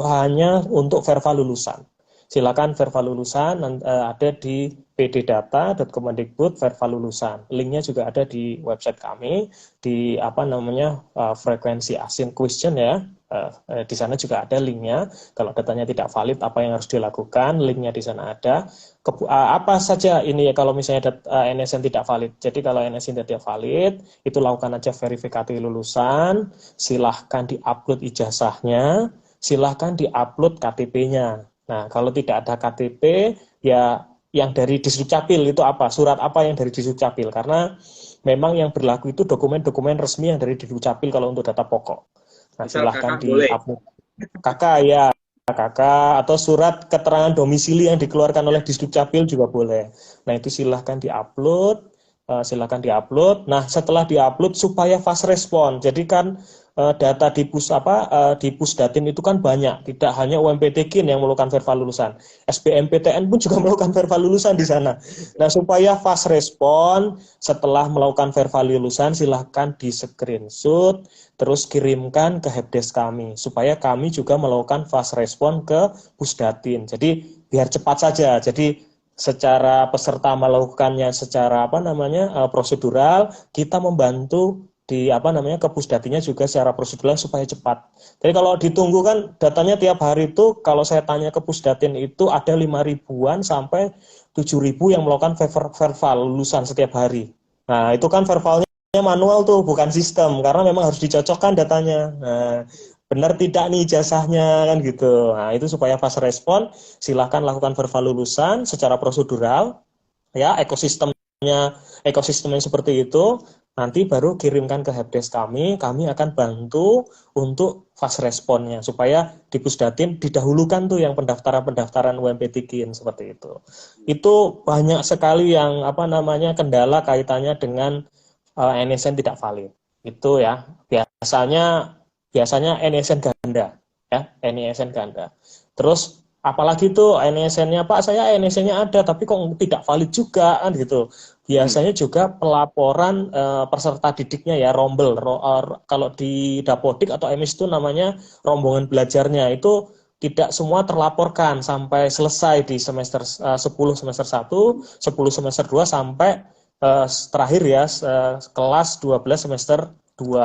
hanya untuk verva lulusan. Silakan verva lulusan ada di pddata.kemendikbud verva lulusan. Linknya juga ada di website kami di frekuensi asin question ya. Di sana juga ada linknya. Kalau datanya tidak valid, apa yang harus dilakukan? Linknya di sana ada. Apa saja ini ya kalau misalnya NSN tidak valid. Jadi kalau NSN tidak valid, itu lakukan aja verifikasi lulusan. Silahkan diupload ijazahnya. Silahkan diupload KTP-nya. Nah, kalau tidak ada KTP, ya yang dari Disdukcapil itu apa? Surat apa yang dari Disdukcapil? Karena memang yang berlaku itu dokumen-dokumen resmi yang dari Disdukcapil kalau untuk data pokok. Nah, silahkan di-upload. Kakak atau surat keterangan domisili yang dikeluarkan oleh Disdukcapil juga boleh. Nah, itu silahkan di-upload. Nah, setelah di-upload supaya fast respon. Jadi kan data di Pusdatin itu kan banyak, tidak hanya UMPTKIN yang melakukan verva lulusan, SBMPTN pun juga melakukan verva lulusan di sana. Nah, supaya fast respon setelah melakukan verva lulusan, silahkan di screenshot terus kirimkan ke helpdesk kami supaya kami juga melakukan fast respon ke Pusdatin. Jadi biar cepat saja. Jadi secara peserta melakukannya secara prosedural, kita membantu di ke Pusdatinya juga secara prosedural supaya cepat. Jadi kalau ditunggu kan datanya tiap hari itu, kalau saya tanya ke Pusdatin itu ada 5.000-an sampai 7.000 yang melakukan verval lulusan setiap hari. Nah, itu kan vervalnya manual tuh, bukan sistem, karena memang harus dicocokkan datanya. Nah, benar tidak nih ijazahnya kan gitu. Nah, itu supaya fast respon, silahkan lakukan verval lulusan secara prosedural, ya ekosistemnya seperti itu. Nanti baru kirimkan ke helpdesk kami akan bantu untuk fast responnya supaya di Pusdatin didahulukan tuh yang pendaftaran UMP Tikin seperti itu. Itu banyak sekali yang kendala kaitannya dengan NSN tidak valid. Itu ya biasanya NSN ganda, ya NISN ganda. Terus apalagi tuh NSN-nya Pak, saya NSN-nya ada tapi kok tidak valid juga kan gitu. Biasanya juga pelaporan peserta didiknya ya, rombel. Kalau di Dapodik atau MIS itu namanya rombongan belajarnya, itu tidak semua terlaporkan sampai selesai di semester 10 semester 1, 10 semester 2 sampai terakhir ya kelas 12 semester 2.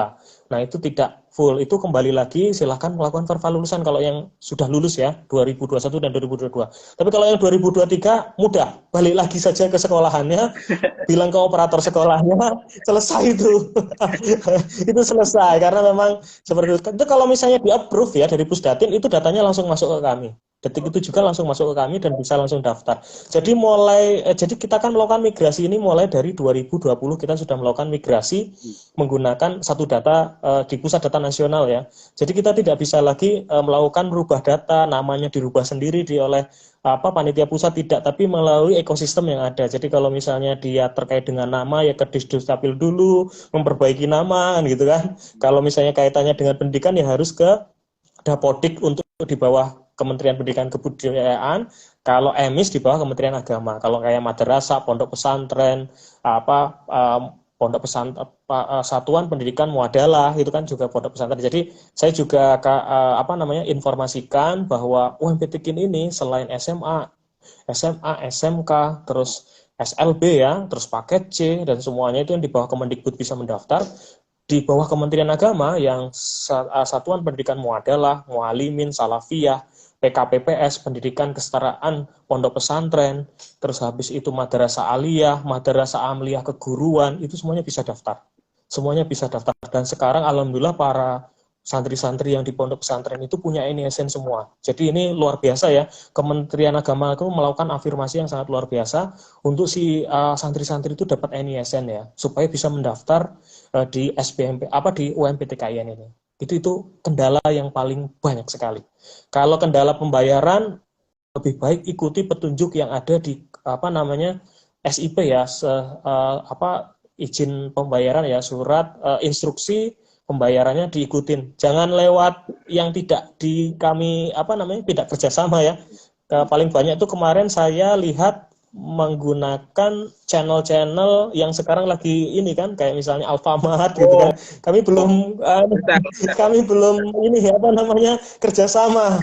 Nah, itu tidak full. Itu kembali lagi silahkan melakukan verval lulusan kalau yang sudah lulus ya, 2021 dan 2022. Tapi kalau yang 2023 mudah, balik lagi saja ke sekolahannya, bilang ke operator sekolahnya, selesai itu. Itu selesai karena memang seperti itu. Kalau misalnya di-approve ya dari Pusdatin, itu datanya langsung masuk ke kami. Detik itu juga langsung masuk ke kami dan bisa langsung daftar. Jadi jadi kita kan melakukan migrasi ini mulai dari 2020 kita sudah melakukan migrasi menggunakan satu data di pusat data nasional ya. Jadi kita tidak bisa lagi melakukan merubah data, namanya dirubah sendiri oleh panitia pusat, tidak, tapi melalui ekosistem yang ada. Jadi kalau misalnya dia terkait dengan nama ya ke Disdukcapil dulu, memperbaiki nama kan gitu kan. Kalau misalnya kaitannya dengan pendidikan ya harus ke Dapodik untuk di bawah Kementerian Pendidikan Kebudayaan, kalau EMIS di bawah Kementerian Agama. Kalau kayak madrasah, pondok pesantren, pondok pesantren, satuan pendidikan muadalah itu kan juga pondok pesantren. Jadi saya juga informasikan bahwa UMP Tikin ini selain SMA, SMK, terus SLB ya, terus paket C dan semuanya itu yang di bawah Kemendikbud bisa mendaftar. Di bawah Kementerian Agama yang Satuan Pendidikan Muadalah, Mualimin, Salafiyah, PKPPS, Pendidikan Kesetaraan, Pondok Pesantren, terus habis itu Madrasah Aliyah, Madrasah Amliyah Keguruan, itu semuanya bisa daftar. Semuanya bisa daftar. Dan sekarang alhamdulillah para santri-santri yang di pondok pesantren itu punya NISN semua. Jadi ini luar biasa ya. Kementerian Agama itu melakukan afirmasi yang sangat luar biasa untuk si santri-santri itu dapat NISN ya, supaya bisa mendaftar di SBMP di UMPTKIN ini. Itu kendala yang paling banyak sekali. Kalau kendala pembayaran, lebih baik ikuti petunjuk yang ada di SIP ya, izin pembayaran ya, surat instruksi pembayarannya diikutin. Jangan lewat yang tidak tidak kerjasama ya. Paling banyak itu kemarin saya lihat menggunakan channel-channel yang sekarang lagi ini kan, kayak misalnya Alfamart gitu kan. Kami belum kerjasama.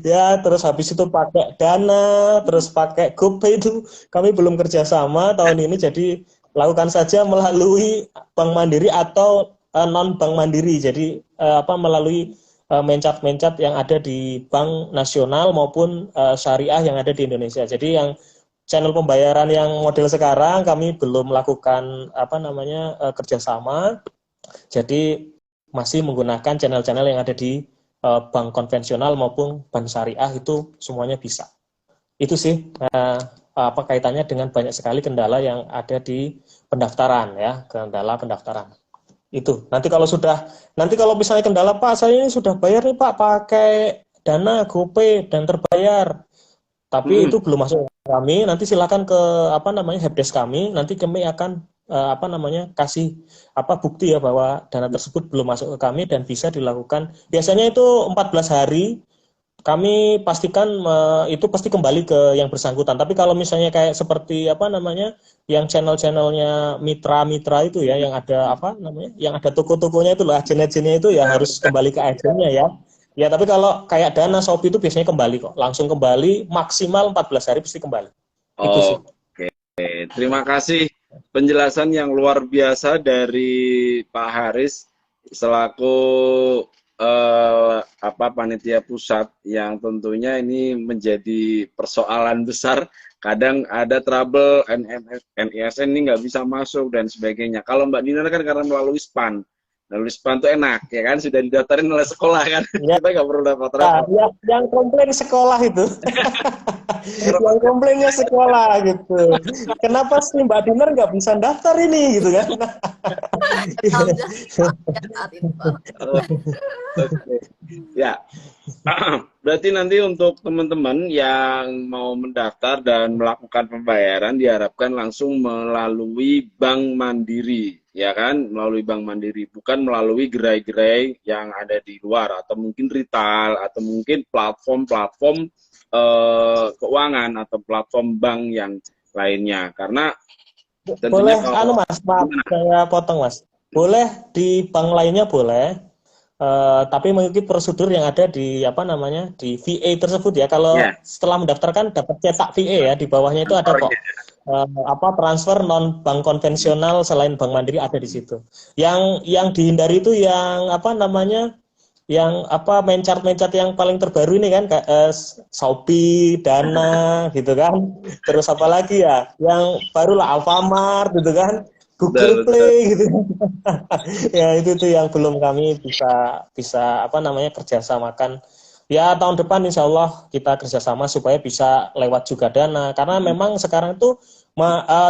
Ya, terus habis itu pakai Dana, terus pakai GoPay, itu kami belum kerjasama tahun ini. Jadi lakukan saja melalui Bank Mandiri atau non Bank Mandiri. Jadi melalui mencat-mencat yang ada di bank nasional maupun syariah yang ada di Indonesia. Jadi yang channel pembayaran yang model sekarang kami belum melakukan kerjasama. Jadi masih menggunakan channel-channel yang ada di bank konvensional maupun bank syariah, itu semuanya bisa. Itu sih kaitannya dengan banyak sekali kendala yang ada di pendaftaran ya, kendala pendaftaran. Itu. Nanti kalau misalnya kendala, Pak, saya ini sudah bayar nih Pak pakai Dana, GoPay dan terbayar. Tapi itu belum masuk ke kami, nanti silakan ke helpdesk kami, nanti kami akan kasih bukti ya bahwa dana tersebut belum masuk ke kami dan bisa dilakukan. Biasanya itu 14 hari kami pastikan itu pasti kembali ke yang bersangkutan. Tapi kalau misalnya kayak seperti yang channel-channelnya mitra-mitra itu ya, yang ada yang ada toko-tokonya itu loh, agen-agennya itu ya harus kembali ke agennya ya. Ya, tapi kalau kayak Dana, Shopee itu biasanya kembali kok, langsung kembali, maksimal 14 hari pasti kembali. Itu sih. Oke, terima kasih penjelasan yang luar biasa dari Pak Haris selaku panitia pusat, yang tentunya ini menjadi persoalan besar. Kadang ada trouble, NISN ini nggak bisa masuk dan sebagainya. Kalau Mbak Dina kan karena melalui SPAN. Jalur SPAN tuh enak ya kan, sudah didaftarin oleh sekolah kan. Ya. Kita nggak perlu dapat Nah, rapor. yang komplain sekolah itu. Yang komplainnya sekolah gitu. Kenapa sih Mbak Dinar nggak bisa daftar ini gitu kan? Alhamdulillah saat itu. Oke. Ya, berarti nanti untuk teman-teman yang mau mendaftar dan melakukan pembayaran diharapkan langsung melalui Bank Mandiri, ya kan? Melalui Bank Mandiri, bukan melalui gerai-gerai yang ada di luar atau mungkin retail atau mungkin platform-platform keuangan atau platform bank yang lainnya. Karena tentunya Boleh, Mas, maaf saya potong Mas. Boleh di bank lainnya boleh. Tapi mengikuti prosedur yang ada di di VA tersebut ya. Kalau setelah mendaftarkan dapat cetak VA ya, di bawahnya itu ada kok transfer non bank konvensional selain Bank Mandiri ada di situ. Yang dihindari itu yang mencat-mencat yang paling terbaru ini kan Shopee, Dana gitu kan. Terus apa lagi ya? Yang barulah Alfamart gitu kan. Google Play gitu. Ya itu tuh yang belum kami bisa kerjasamakan. Ya tahun depan insya Allah kita kerjasama supaya bisa lewat juga Dana. Karena memang sekarang tuh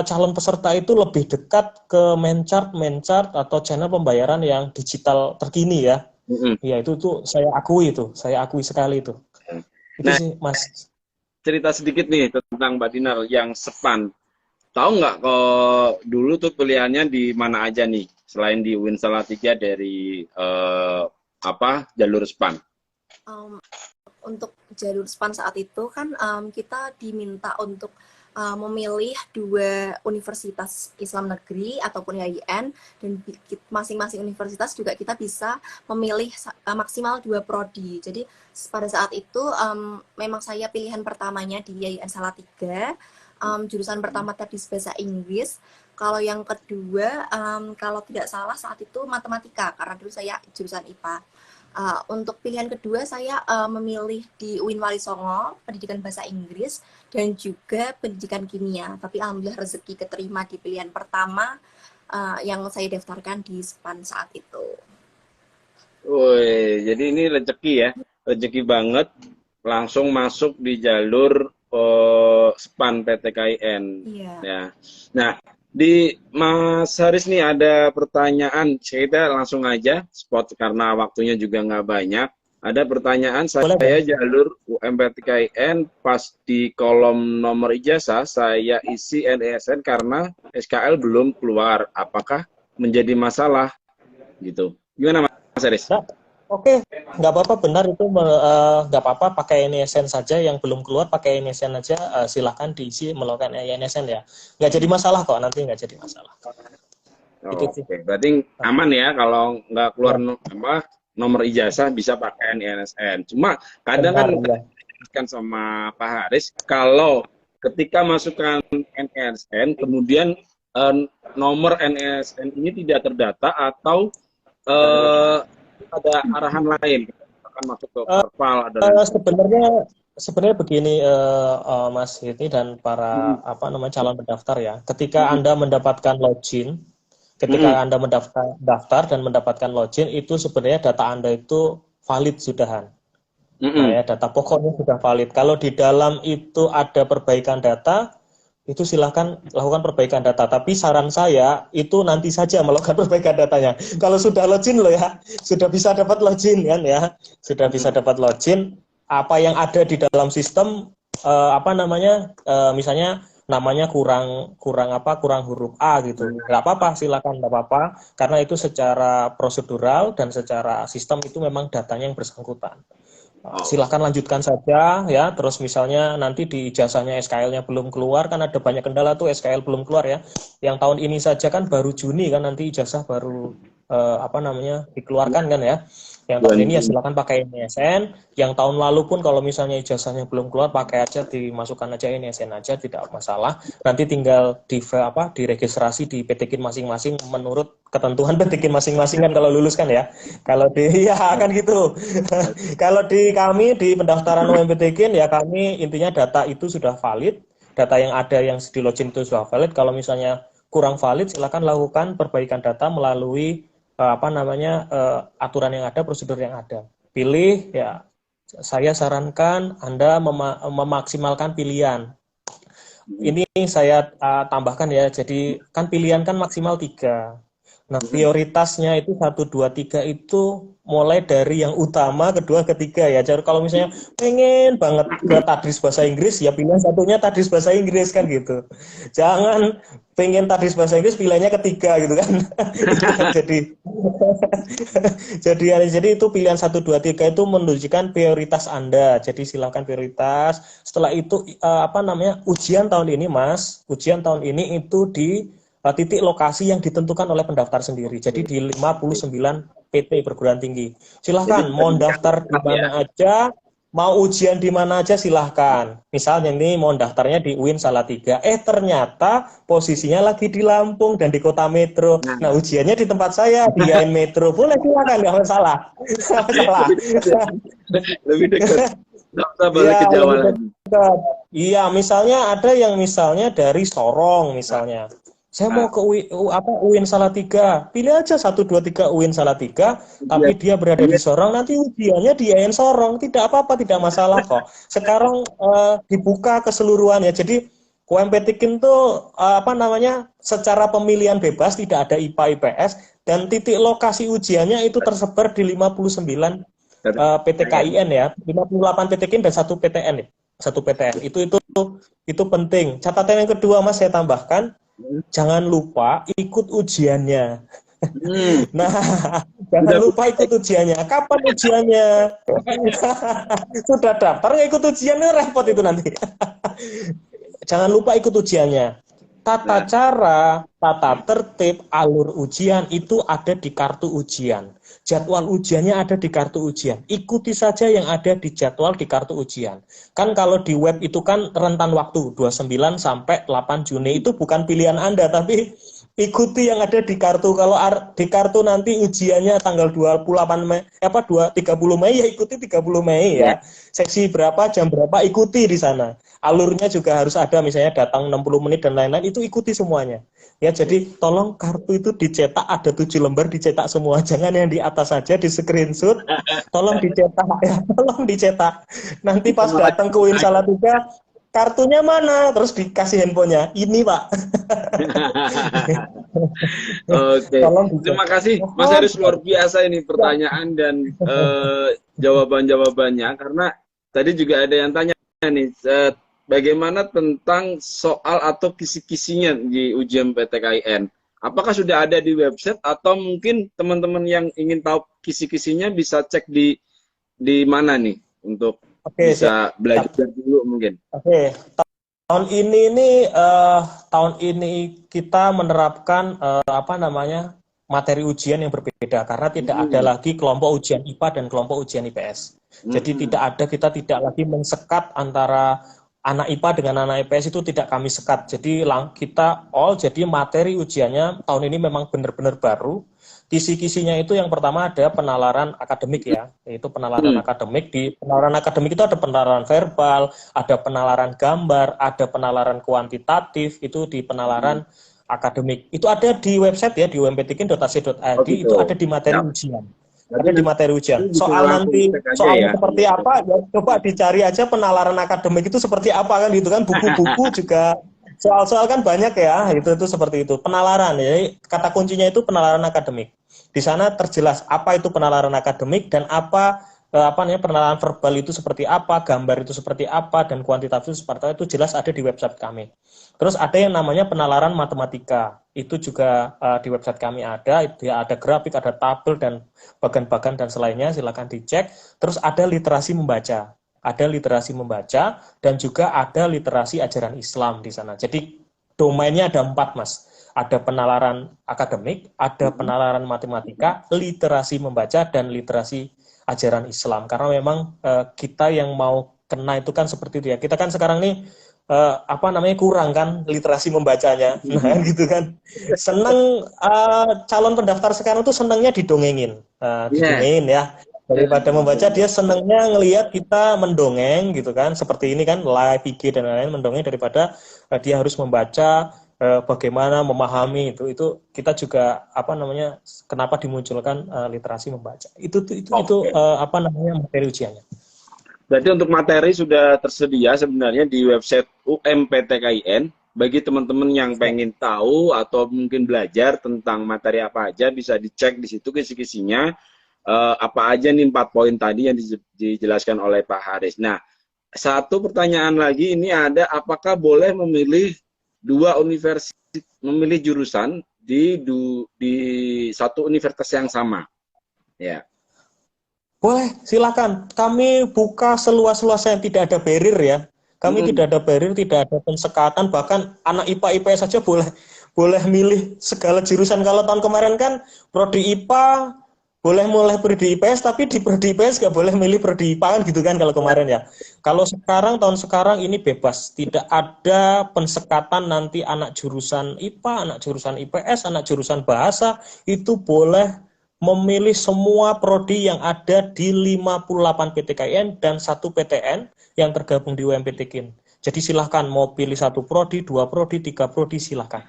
calon peserta itu lebih dekat ke mencat atau channel pembayaran yang digital terkini ya. Ya itu tuh saya akui sekali itu. Itu nah, sih Mas. Cerita sedikit nih tentang Mbak Dinar yang SPAN. Tahu nggak kok dulu tuh pilihannya di mana aja nih selain di UIN Salatiga dari jalur SPAN? Untuk jalur SPAN saat itu kan kita diminta untuk memilih 2 universitas Islam negeri ataupun IAIN, dan masing-masing universitas juga kita bisa memilih maksimal 2 prodi. Jadi pada saat itu memang saya pilihan pertamanya di IAIN Salatiga. Jurusan pertama tadi bahasa Inggris. Kalau yang kedua, kalau tidak salah saat itu matematika, karena dulu saya jurusan IPA. Untuk pilihan kedua saya memilih di UIN Wali Songo, pendidikan bahasa Inggris dan juga pendidikan kimia. Tapi alhamdulillah rezeki keterima di pilihan pertama yang saya daftarkan di SPAN saat itu. Woi, jadi ini rezeki banget langsung masuk di jalur SPAN PTKIN. Iya. Ya. Nah, di Mas Haris nih ada pertanyaan, kita langsung aja spot karena waktunya juga nggak banyak. Ada pertanyaan, saya jalur UMPTKIN pas di kolom nomor ijazah saya isi NISN karena SKL belum keluar. Apakah menjadi masalah? Gitu. Gimana Mas Haris? Oke, nggak apa-apa, benar itu nggak apa-apa pakai NISN saja, yang belum keluar pakai NISN aja, silahkan diisi melakukan NISN ya, nggak jadi masalah kok, nanti nggak jadi masalah. Oke. Berarti aman ya kalau nggak keluar nomor ijazah bisa pakai NISN. Cuma kadang kan sama Pak Haris, kalau ketika masukkan NISN kemudian nomor NISN ini tidak terdata atau ada arahan lain akan masuk ke Karpal sebenarnya begini Mas Hiti dan para calon pendaftar ya, ketika Anda mendapatkan login, Anda mendaftar dan mendapatkan login, itu sebenarnya data Anda itu valid sudahan. Nah, ya, data pokoknya sudah valid. Kalau di dalam itu ada perbaikan data, itu silahkan lakukan perbaikan data. Tapi saran saya itu nanti saja melakukan perbaikan datanya. Kalau sudah login loh ya, sudah bisa dapat login kan ya, sudah bisa dapat login. Apa yang ada di dalam sistem, misalnya namanya kurang huruf A gitu, nggak apa-apa, silakan, nggak apa-apa, karena itu secara prosedural dan secara sistem itu memang datanya yang bersangkutan. Silahkan lanjutkan saja ya. Terus misalnya nanti di ijazahnya SKL-nya belum keluar, kan ada banyak kendala tuh, SKL belum keluar ya. Yang tahun ini saja kan baru Juni kan, nanti ijazah baru dikeluarkan kan ya. Yang tahun ini ya silakan pakai NISN. Yang tahun lalu pun kalau misalnya ijazahnya belum keluar, pakai aja, dimasukkan aja NISN aja, tidak masalah. Nanti tinggal diregistrasi di PTKIN masing-masing menurut ketentuan PTKIN masing-masing kan kalau lulus kan ya. Kalau di kan gitu. Kalau di kami di pendaftaran UMPTKIN ya, kami intinya data itu sudah valid, data yang ada yang di login itu sudah valid. Kalau misalnya kurang valid, silakan lakukan perbaikan data melalui aturan yang ada, prosedur yang ada. Pilih ya, saya sarankan Anda memaksimalkan pilihan. Ini saya tambahkan ya, jadi kan pilihan kan maksimal 3. Nah, prioritasnya itu 1, 2, 3 itu mulai dari yang utama, kedua, ketiga ya. Jadi kalau misalnya pengen banget ke tadris bahasa Inggris, ya pilihan satunya tadris bahasa Inggris kan gitu. Jangan pengen tadris bahasa Inggris, pilihannya ketiga gitu kan. jadi itu pilihan 1, 2, 3 itu menunjukkan prioritas Anda. Jadi silakan prioritas. Setelah itu ujian tahun ini Mas, ujian tahun ini itu di titik lokasi yang ditentukan oleh pendaftar sendiri. Jadi di 59 PT perguruan tinggi. Silahkan mau daftar di mana aja, mau ujian di mana aja silahkan. Misalnya ini mau daftarnya di UIN Salatiga. Ternyata posisinya lagi di Lampung dan di kota metro. Nah ujiannya di tempat saya di UIN Metro. Boleh silahkan, nggak masalah. Lebih dekat. Nggak usah balik ke Jawa lagi. Iya, misalnya ada yang misalnya dari Sorong misalnya. Saya mau ke UIN Salatiga. Pilih aja 1, 2, 3 UIN Salatiga, tapi dia berada di Sorong, nanti ujiannya di UIN Sorong. Tidak apa-apa, tidak masalah kok. Sekarang dibuka keseluruhan ya. Jadi UMPTKIN itu secara pemilihan bebas, tidak ada IPA IPS, dan titik lokasi ujiannya itu tersebar di 59 PTKIN ya, 58 PTKIN dan 1 PTN ya. 1 PTN. Itu penting. Catatan yang kedua Mas saya tambahkan, jangan lupa ikut ujiannya. Nah, jangan lupa ikut ujiannya. Kapan ujiannya? Sudah daftar nggak ikut ujiannya, repot itu nanti. Jangan lupa ikut ujiannya. Tata cara, tata tertib, alur ujian itu ada di kartu ujian. Jadwal ujiannya ada di kartu ujian. Ikuti saja yang ada di jadwal di kartu ujian. Kan kalau di web itu kan rentan waktu 29 sampai 8 Juni itu bukan pilihan Anda, tapi ikuti yang ada di kartu. Kalau di kartu nanti ujiannya tanggal 28 Mei, 30 Mei ya ikuti 30 Mei ya. Seksi berapa, jam berapa ikuti di sana. Alurnya juga harus ada, misalnya datang 60 menit dan lain-lain, itu ikuti semuanya. Ya, jadi tolong kartu itu dicetak, ada 7 lembar dicetak semua. Jangan yang di atas saja di screenshot. Tolong dicetak ya, tolong dicetak. Nanti pas datang ke UIN Salatiga, kartunya mana? Terus dikasih handphonenya. Ini, Pak. Oke. Terima kasih Mas Haris, luar biasa ini pertanyaan dan jawaban-jawabannya, karena tadi juga ada yang tanya nih, bagaimana tentang soal atau kisi-kisinya di ujian PTKIN? Apakah sudah ada di website atau mungkin teman-teman yang ingin tahu kisi-kisinya bisa cek di mana nih untuk bisa belajar dulu mungkin? Tahun ini kita menerapkan materi ujian yang berbeda karena tidak ada lagi kelompok ujian IPA dan kelompok ujian IPS. Jadi kita tidak lagi mensekat antara anak IPA dengan anak IPS, itu tidak kami sekat. Jadi jadi materi ujiannya tahun ini memang benar-benar baru. Kisi-kisinya itu yang pertama ada penalaran akademik ya, yaitu penalaran akademik. Di penalaran akademik itu ada penalaran verbal, ada penalaran gambar, ada penalaran kuantitatif, itu di penalaran akademik. Itu ada di website ya, di umptkin.ac.id, itu ada di materi ujian. Ada di materi ujian. Soal nanti seperti apa ya, coba dicari aja penalaran akademik itu seperti apa kan gitu kan, buku-buku juga soal-soal kan banyak ya, itu seperti itu. Penalaran ya, kata kuncinya itu penalaran akademik. Di sana terjelas apa itu penalaran akademik dan penalaran verbal itu seperti apa, gambar itu seperti apa, dan kuantitatif itu seperti apa, itu jelas ada di website kami. Terus ada yang namanya penalaran matematika, itu juga di website kami ada grafik, ada tabel, dan bagan-bagan dan selainnya, silakan dicek. Terus ada literasi membaca, dan juga ada literasi ajaran Islam di sana. Jadi domainnya ada 4 Mas. Ada penalaran akademik, ada penalaran matematika, literasi membaca, dan literasi ajaran Islam. Karena memang kita yang mau kena itu kan seperti itu ya. Kita kan sekarang nih kurang kan literasi membacanya, gitu kan. Seneng calon pendaftar sekarang tuh senengnya didongengin ya. Daripada membaca, dia senengnya ngelihat kita mendongeng gitu kan, seperti ini kan, live IG dan lain-lain, mendongeng, daripada dia harus membaca bagaimana memahami itu kita juga apa namanya, kenapa dimunculkan literasi membaca. Itu apa namanya, materi ujiannya. Berarti untuk materi sudah tersedia sebenarnya di website UMPTKIN. Bagi teman-teman yang pengen tahu atau mungkin belajar tentang materi apa aja, bisa dicek di situ kisi-kisinya. Apa aja nih 4 poin tadi yang dijelaskan oleh Pak Haris. Nah, satu pertanyaan lagi ini ada, apakah boleh memilih memilih jurusan di satu universitas yang sama? Ya. Boleh, silakan. Kami buka seluas-luasnya, tidak ada barrier ya. Kami tidak ada barrier, tidak ada pensekatan, bahkan anak IPA IPS saja boleh milih segala jurusan. Kalau tahun kemarin kan prodi IPA boleh mulai prodi IPS, tapi di prodi IPS nggak boleh milih prodi IPA kan gitu kan kalau kemarin ya. Kalau sekarang, tahun sekarang ini bebas, tidak ada pensekatan nanti anak jurusan IPA, anak jurusan IPS, anak jurusan bahasa itu boleh memilih semua prodi yang ada di 58 PTKIN dan 1 PTN yang tergabung di UMPTKIN. Jadi silahkan mau pilih 1 prodi, 2 prodi, 3 prodi, silahkan.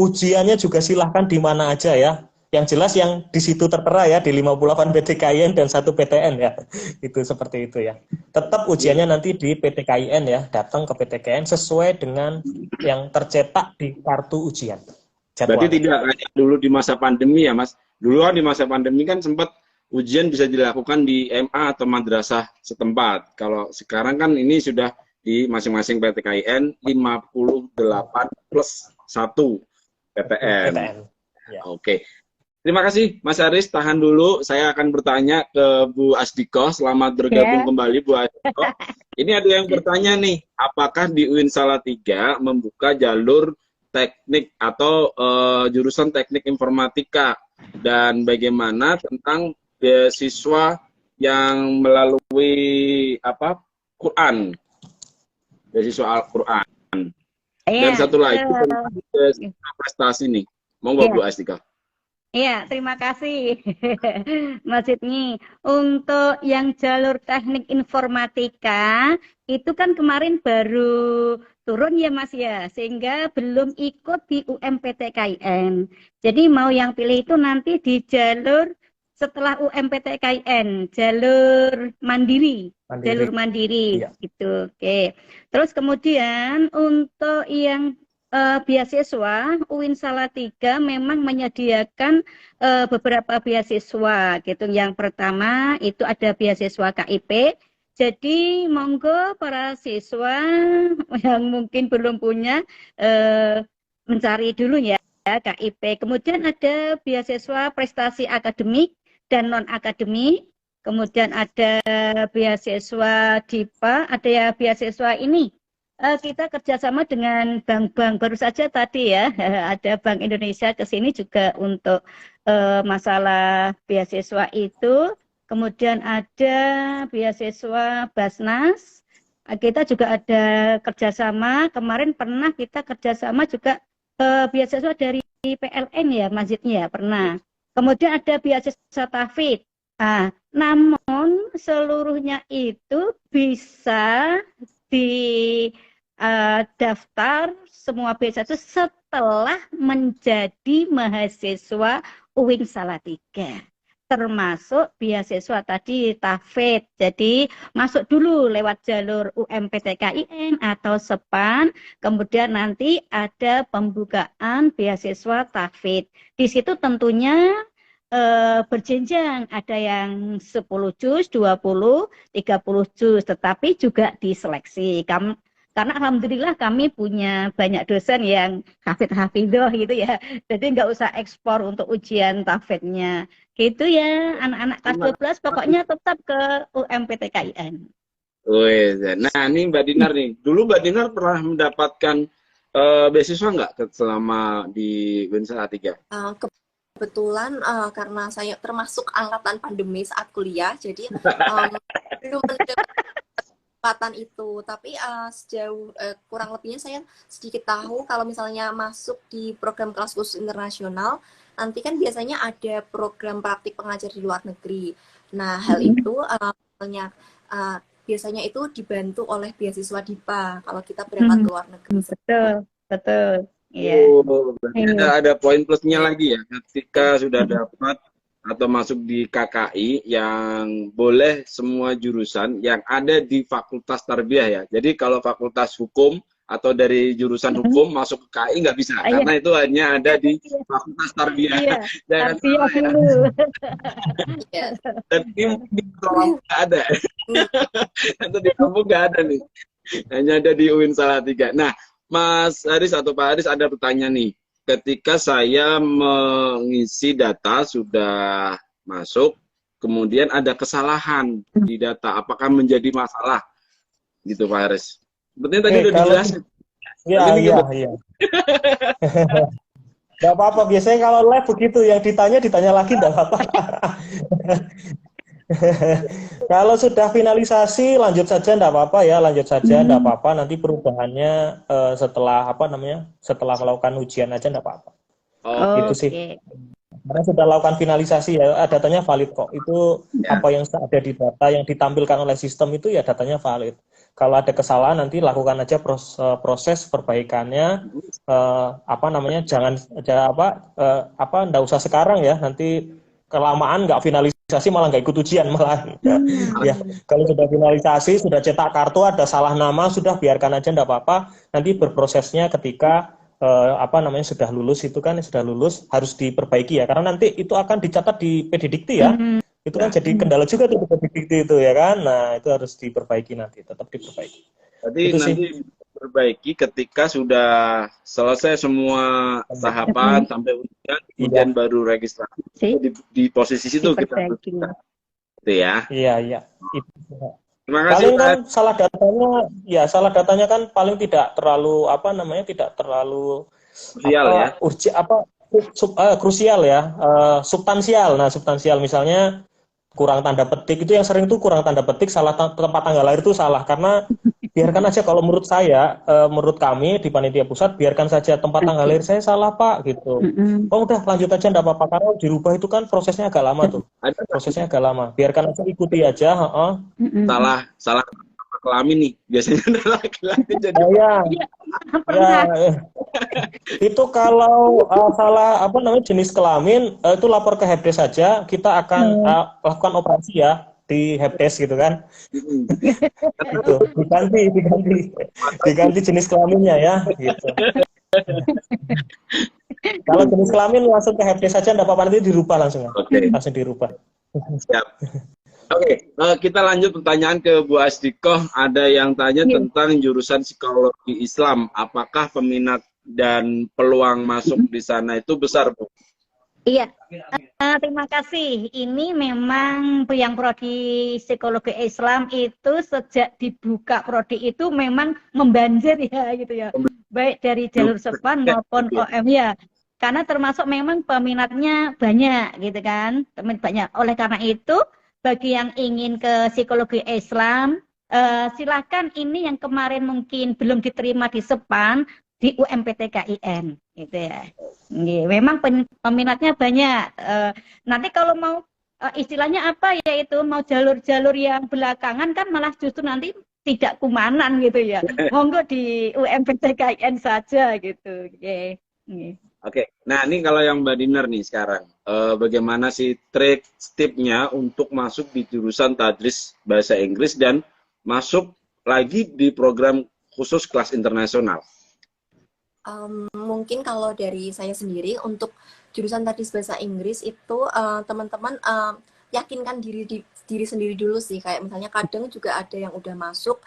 Ujiannya juga silahkan di mana aja ya. Yang jelas yang di situ tertera ya, di 58 PTKIN dan 1 PTN ya. Itu seperti itu ya. Tetap ujiannya nanti di PTKIN ya, datang ke PTKIN sesuai dengan yang tercetak di kartu ujian. Berarti tidak kayak dulu di masa pandemi ya Mas. Dulu kan di masa pandemi kan sempat ujian bisa dilakukan di MA atau madrasah setempat. Kalau sekarang kan ini sudah di masing-masing PTKIN 58 plus 1 PTN. Ya. Oke. Terima kasih Mas Haris, tahan dulu. Saya akan bertanya ke Bu Asdiko. Selamat bergabung kembali Bu Asdiko. Ini ada yang bertanya nih, apakah di UIN Salatiga membuka jalur teknik atau jurusan teknik informatika, dan bagaimana tentang beasiswa yang melalui Quran, beasiswa Al-Quran. Dan satu lagi tentang prestasi nih, monggo Bu Astika. Iya, terima kasih Mas Sidney. Untuk yang jalur teknik informatika itu kan kemarin baru turun ya Mas ya, sehingga belum ikut di UMPTKIN. Jadi mau yang pilih itu nanti di jalur setelah UMPTKIN, jalur mandiri. Jalur mandiri ya. Gitu. Oke. Terus kemudian untuk yang beasiswa, UIN Salatiga memang menyediakan beberapa beasiswa gitu. Yang pertama itu ada beasiswa KIP. Jadi monggo para siswa yang mungkin belum punya mencari dulu ya KIP. Kemudian ada beasiswa prestasi akademik dan non akademik. Kemudian ada beasiswa DIPA, ada ya beasiswa ini. Kita kerjasama dengan bank-bank, baru saja tadi ya ada Bank Indonesia ke sini juga untuk masalah beasiswa itu. Kemudian ada beasiswa Basnas, kita juga ada kerjasama. Kemarin pernah kita kerjasama juga beasiswa dari PLN ya, masjidnya ya pernah. Kemudian ada beasiswa Tafid. Namun seluruhnya itu bisa daftar semua beasiswa setelah menjadi mahasiswa UIN Salatiga, termasuk beasiswa tadi Tafid. Jadi masuk dulu lewat jalur UMPTKIN atau SEPAN, kemudian nanti ada pembukaan beasiswa Tafid. Di situ tentunya berjenjang, ada yang 10 juz, 20, 30 juz, tetapi juga diseleksi. Karena alhamdulillah kami punya banyak dosen yang hafidh-hafidhoh gitu ya. Jadi nggak usah ekspor untuk ujian tafidnya. Gitu ya, anak-anak kelas 12 pokoknya tetap ke UMPTKIN. Nah ini Mbak Dinar nih. Dulu Mbak Dinar pernah mendapatkan beasiswa nggak selama di UIN Salatiga? Kebetulan karena saya termasuk angkatan pandemi saat kuliah, jadi belum kesempatan itu. Tapi sejauh kurang lebihnya saya sedikit tahu kalau misalnya masuk di program kelas khusus internasional, nanti kan biasanya ada program praktik pengajar di luar negeri. Nah hal itu biasanya itu dibantu oleh beasiswa DIPA kalau kita berangkat ke luar negeri. Betul. Iya. Berarti ada poin plusnya lagi ya, ketika sudah dapat atau masuk di KKI yang boleh semua jurusan yang ada di Fakultas Tarbiyah ya. Jadi kalau Fakultas Hukum atau dari jurusan hukum masuk ke KKI nggak bisa, karena itu hanya ada di Fakultas Tarbiyah. Iya, Jangan tarbiyah salah ya. dulu. Dan di kampung nggak ada. Atau di kampung nggak ada nih. Hanya ada di UIN Salatiga. Nah, Mas Haris atau Pak Haris ada pertanyaan nih. Ketika saya mengisi data sudah masuk, kemudian ada kesalahan di data, apakah menjadi masalah? Gitu Pak Haris. Sepertinya tadi udah dijelasin. Iya. Gak apa-apa, biasanya kalau live begitu, yang ditanya lagi enggak apa-apa. Kalau sudah finalisasi, lanjut saja enggak apa-apa ya, lanjut saja enggak apa-apa, nanti perubahannya setelah setelah melakukan ujian aja enggak apa-apa. Gitu sih. Karena sudah lakukan finalisasi ya, datanya valid kok. Itu apa yang ada di data yang ditampilkan oleh sistem itu ya datanya valid. Kalau ada kesalahan nanti lakukan aja proses perbaikannya. Jangan nggak usah sekarang ya, nanti kelamaan nggak finalisasi malah nggak ikut ujian malah. Ya kalau sudah finalisasi, sudah cetak kartu, ada salah nama, sudah biarkan aja nggak apa-apa. Nanti berprosesnya ketika sudah lulus, itu kan sudah lulus harus diperbaiki ya, karena nanti itu akan dicatat di PD Dikti ya. Itu kan jadi kendala juga tuh PD Dikti itu ya kan. Nah, itu harus diperbaiki nanti, tetap diperbaiki. Jadi itu nanti diperbaiki ketika sudah selesai semua tahapan sampai ujian, kemudian baru registrasi. Di posisi situ kita itu ya. Iya. Terima kasih, paling kan salah datanya kan paling tidak terlalu tidak terlalu krusial ya, substansial. Nah, substansial misalnya kurang tanda petik, itu yang sering tuh kurang tanda petik, salah tempat tanggal lahir itu salah, karena biarkan aja kalau menurut saya, menurut kami di panitia pusat, biarkan saja tempat tanggal lahir saya salah Pak gitu. Udah lanjut aja enggak apa-apa, karena dirubah itu kan prosesnya agak lama tuh. Prosesnya agak lama. Biarkan aja, ikuti aja, Salah kelamin nih. Biasanya ada laki-laki jadi. Itu kalau salah jenis kelamin itu lapor ke Helpdesk saja, kita akan lakukan operasi ya di Helpdesk gitu kan. Itu diganti jenis kelaminnya ya gitu. Kalau jenis kelamin langsung ke Helpdesk saja, enggak apa-apa, nanti dirubah langsung. Langsung dirubah. Siap. Oke, kita lanjut pertanyaan ke Bu Asdikoh. Ada yang tanya tentang jurusan psikologi Islam. Apakah peminat dan peluang masuk di sana itu besar, Bu? Iya, terima kasih. Ini memang yang prodi psikologi Islam itu sejak dibuka prodi itu memang membanjir ya gitu ya. Baik dari jalur SEPAN maupun OM ya. Karena termasuk memang peminatnya banyak gitu kan. Banyak. Oleh karena itu, bagi yang ingin ke psikologi Islam, silakan ini yang kemarin mungkin belum diterima di SEPAN, di UMPTKIN, gitu ya. Memang peminatnya banyak. Nanti kalau mau istilahnya apa ya itu, mau jalur-jalur yang belakangan kan malah justru nanti tidak kumanan gitu ya. Monggo di UMPTKIN saja gitu. Oke, nah ini kalau yang Mbak Dinar nih sekarang, bagaimana sih trik tipnya untuk masuk di jurusan tadris bahasa Inggris dan masuk lagi di program khusus kelas internasional? Mungkin kalau dari saya sendiri untuk jurusan tadris bahasa Inggris itu teman-teman yakinkan diri sendiri dulu sih. Kayak misalnya kadang juga ada yang udah masuk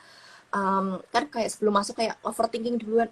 kan kayak sebelum masuk kayak overthinking duluan,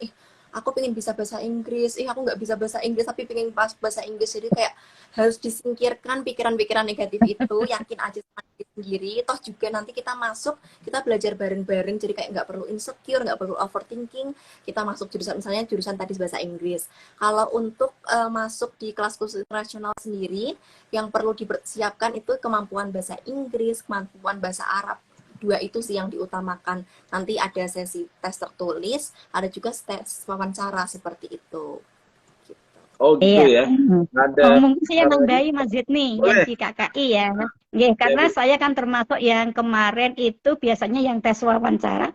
aku pengen bisa bahasa Inggris, aku nggak bisa bahasa Inggris tapi pengen bahasa Inggris. Jadi kayak harus disingkirkan pikiran-pikiran negatif itu, yakin aja sama diri sendiri. Toh juga nanti kita masuk, kita belajar bareng-bareng, jadi kayak nggak perlu insecure, nggak perlu overthinking. Kita masuk jurusan, misalnya jurusan tadi bahasa Inggris. Kalau untuk masuk di kelas khusus internasional sendiri, yang perlu dipersiapkan itu kemampuan bahasa Inggris, kemampuan bahasa Arab. Dua itu sih yang diutamakan. Nanti ada sesi tes tertulis, ada juga tes wawancara seperti itu. Gitu. Oh gitu ya. Mungkin saya nambahi Mas Zid nih yang di KKI ya. Karena saya kan termasuk yang kemarin itu biasanya yang tes wawancara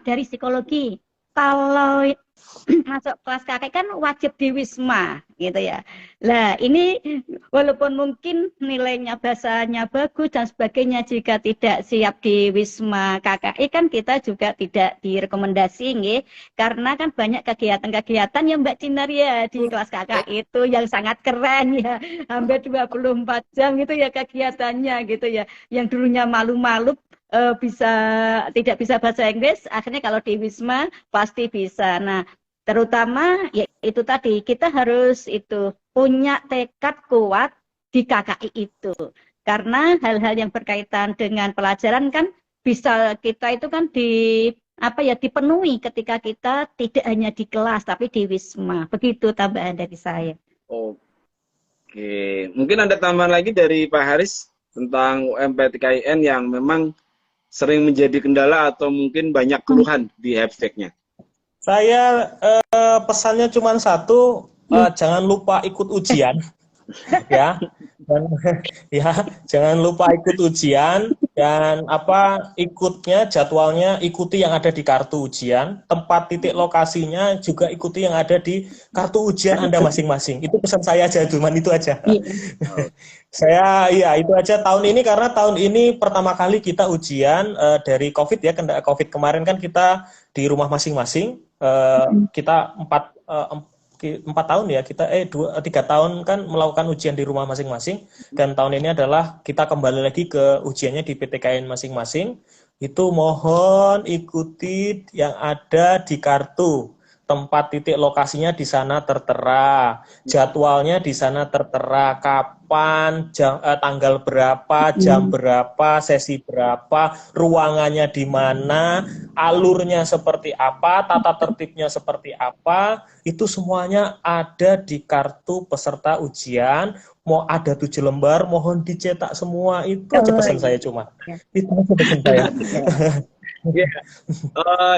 dari psikologi. kalau masuk kelas kakek kan wajib di Wisma gitu ya. Lah ini walaupun mungkin nilainya bahasanya bagus dan sebagainya, jika tidak siap di Wisma KKI kan kita juga tidak direkomendasi nggih, karena kan banyak kegiatan-kegiatan yang Mbak Cinaria di kelas KKI itu yang sangat keren ya, hampir 24 jam gitu ya kegiatannya gitu ya, yang dulunya malu-malu bisa tidak bisa bahasa Inggris, akhirnya kalau di Wisma pasti bisa. Nah, terutama ya itu tadi kita harus itu punya tekad kuat di KKI itu. Karena hal-hal yang berkaitan dengan pelajaran kan bisa kita itu kan dipenuhi ketika kita tidak hanya di kelas tapi di Wisma. Begitu tambahan dari saya. Oke, mungkin ada tambahan lagi dari Pak Haris tentang UMPTKIN yang memang sering menjadi kendala atau mungkin banyak keluhan di hashtagnya. Saya pesannya cuma satu, jangan lupa ikut ujian, ya, dan ya jangan lupa ikut ujian dan ikutnya jadwalnya ikuti yang ada di kartu ujian, tempat titik lokasinya juga ikuti yang ada di kartu ujian Anda masing-masing. Itu pesan saya aja, cuma itu aja. Saya itu aja tahun ini, karena tahun ini pertama kali kita ujian dari COVID ya, COVID kemarin kan kita di rumah masing-masing. Kita 4 tahun ya, kita 3 tahun kan melakukan ujian di rumah masing-masing, dan tahun ini adalah kita kembali lagi ke ujiannya di PTKIN masing-masing. Itu mohon ikuti yang ada di kartu, tempat titik lokasinya di sana tertera, jadwalnya di sana tertera, kapan, tanggal berapa, jam berapa, sesi berapa, ruangannya di mana, alurnya seperti apa, tata tertibnya seperti apa, itu semuanya ada di kartu peserta ujian. Mau ada 7 lembar, mohon dicetak semua. Itu aja pesan saya cuma. Itu aja pesan saya. Ya,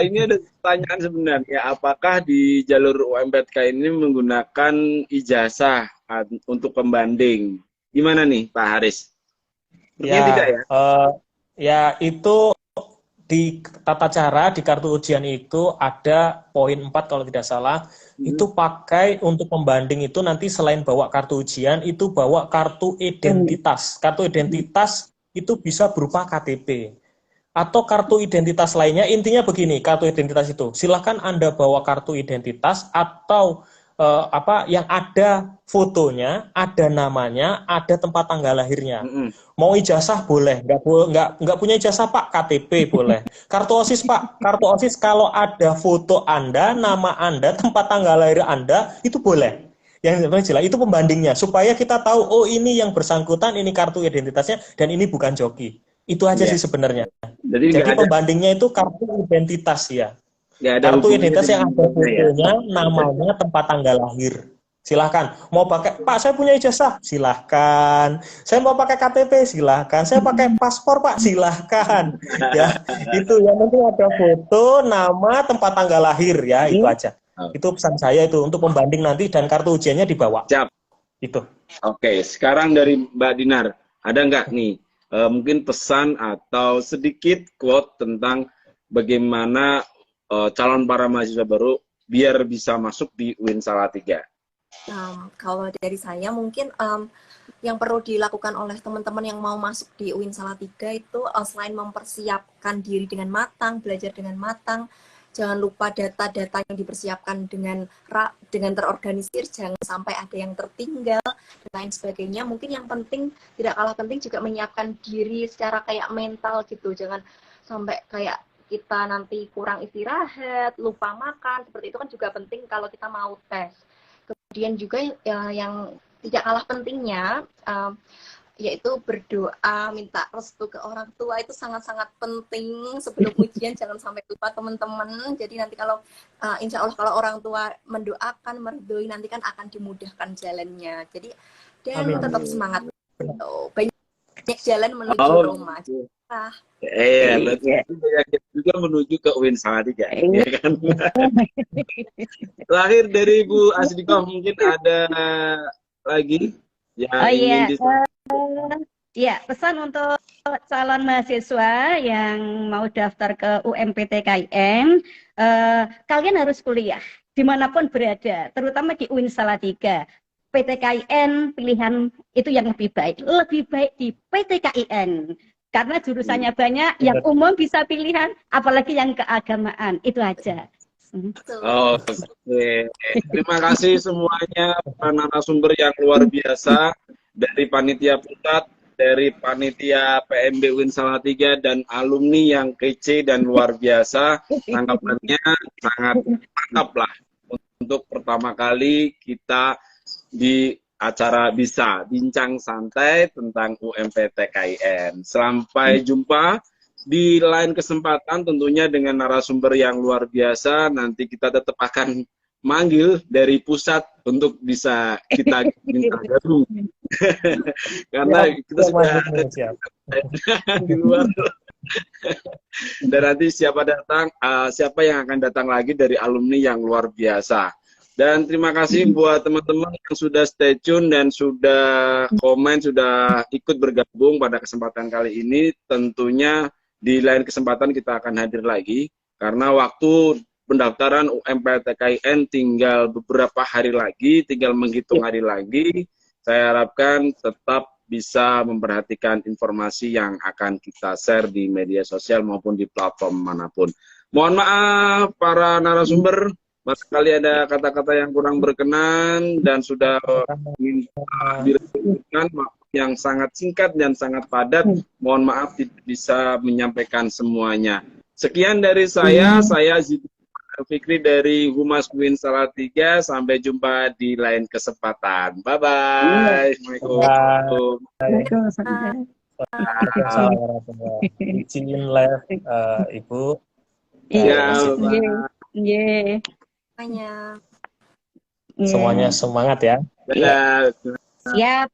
ini ada pertanyaan sebenarnya, apakah di jalur UMPTK ini menggunakan ijazah untuk pembanding? Gimana nih Pak Haris? Ya, tidak ya? Ya itu di tata cara di kartu ujian itu ada poin 4 kalau tidak salah. Itu pakai untuk pembanding itu nanti selain bawa kartu ujian, itu bawa kartu identitas. Kartu identitas itu bisa berupa KTP atau kartu identitas lainnya. Intinya begini, kartu identitas itu silahkan Anda bawa kartu identitas atau yang ada fotonya, ada namanya, ada tempat tanggal lahirnya. Mau ijazah boleh, nggak punya ijazah Pak, KTP boleh. Kartu OSIS Pak, kartu OSIS kalau ada foto Anda, nama Anda, tempat tanggal lahir Anda, itu boleh. Yang jelas itu pembandingnya, supaya kita tahu, oh ini yang bersangkutan, ini kartu identitasnya, dan ini bukan joki. Itu aja sih sebenarnya. Jadi pembandingnya itu kartu identitas ya. Kartu identitas yang ada fotonya, namanya, tempat tanggal lahir. Silahkan. Mau pakai, Pak saya punya ijazah, silahkan. Saya mau pakai KTP, silahkan. Saya pakai paspor Pak, silahkan. Ya, itu yang penting ada foto, nama, tempat tanggal lahir ya, itu aja. Itu pesan saya itu untuk pembanding nanti, dan kartu ujiannya dibawa. Siap. Itu. Oke, sekarang dari Mbak Dinar, ada nggak nih mungkin pesan atau sedikit quote tentang bagaimana calon para mahasiswa baru biar bisa masuk di UIN Salatiga? Kalau dari saya mungkin yang perlu dilakukan oleh teman-teman yang mau masuk di UIN Salatiga itu selain mempersiapkan diri dengan matang, belajar dengan matang, jangan lupa data-data yang dipersiapkan dengan terorganisir, jangan sampai ada yang tertinggal dan lain sebagainya. Mungkin yang penting, tidak kalah penting juga menyiapkan diri secara kayak mental gitu. Jangan sampai kayak kita nanti kurang istirahat, lupa makan, seperti itu kan juga penting kalau kita mau tes. Kemudian juga yang tidak kalah pentingnya yaitu berdoa, minta restu ke orang tua, itu sangat-sangat penting sebelum ujian. Jangan sampai lupa teman-teman. Jadi nanti kalau insya Allah kalau orang tua mendoakan, meridhoi, nanti kan akan dimudahkan jalannya. Jadi dan tetap semangat. Banyak jalan menuju Roma. Juga menuju ke UIN Salatiga, ya kan? Terakhir dari Bu Asdikoh, mungkin ada lagi yang ingin ya, pesan untuk calon mahasiswa yang mau daftar ke UMPTKIN, kalian harus kuliah dimanapun berada, terutama di UIN Salatiga. PTKIN pilihan itu yang lebih baik di PTKIN karena jurusannya banyak, yang umum bisa pilihan, apalagi yang keagamaan. Itu aja. Oke, terima kasih semuanya para narasumber yang luar biasa dari panitia pusat, dari panitia PMB UIN Salatiga, dan alumni yang kece dan luar biasa. Tanggapannya sangat mantap lah untuk pertama kali kita di acara bisa bincang santai tentang UMPTKIN. Sampai jumpa di lain kesempatan tentunya dengan narasumber yang luar biasa. Nanti kita tetap akan manggil dari pusat untuk bisa kita minta gabung. Karena kita sudah ada di luar. Dan nanti siapa yang akan datang lagi dari alumni yang luar biasa. Dan terima kasih buat teman-teman yang sudah stay tune dan sudah komen, sudah ikut bergabung pada kesempatan kali ini. Tentunya di lain kesempatan kita akan hadir lagi, karena waktu pendaftaran UMPTKIN tinggal beberapa hari lagi, tinggal menghitung hari lagi. Saya harapkan tetap bisa memperhatikan informasi yang akan kita share di media sosial maupun di platform manapun. Mohon maaf para narasumber, barangkali ada kata-kata yang kurang berkenan dan sudah direspon yang sangat singkat dan sangat padat. Mohon maaf tidak bisa menyampaikan semuanya. Sekian dari saya Zidane Fikri dari Humas UIN Salatiga. Sampai jumpa di lain kesempatan. Bye-bye. Assalamualaikum. Izin live, Ibu. Iya. Semuanya semuanya semangat ya. Ya. Siap.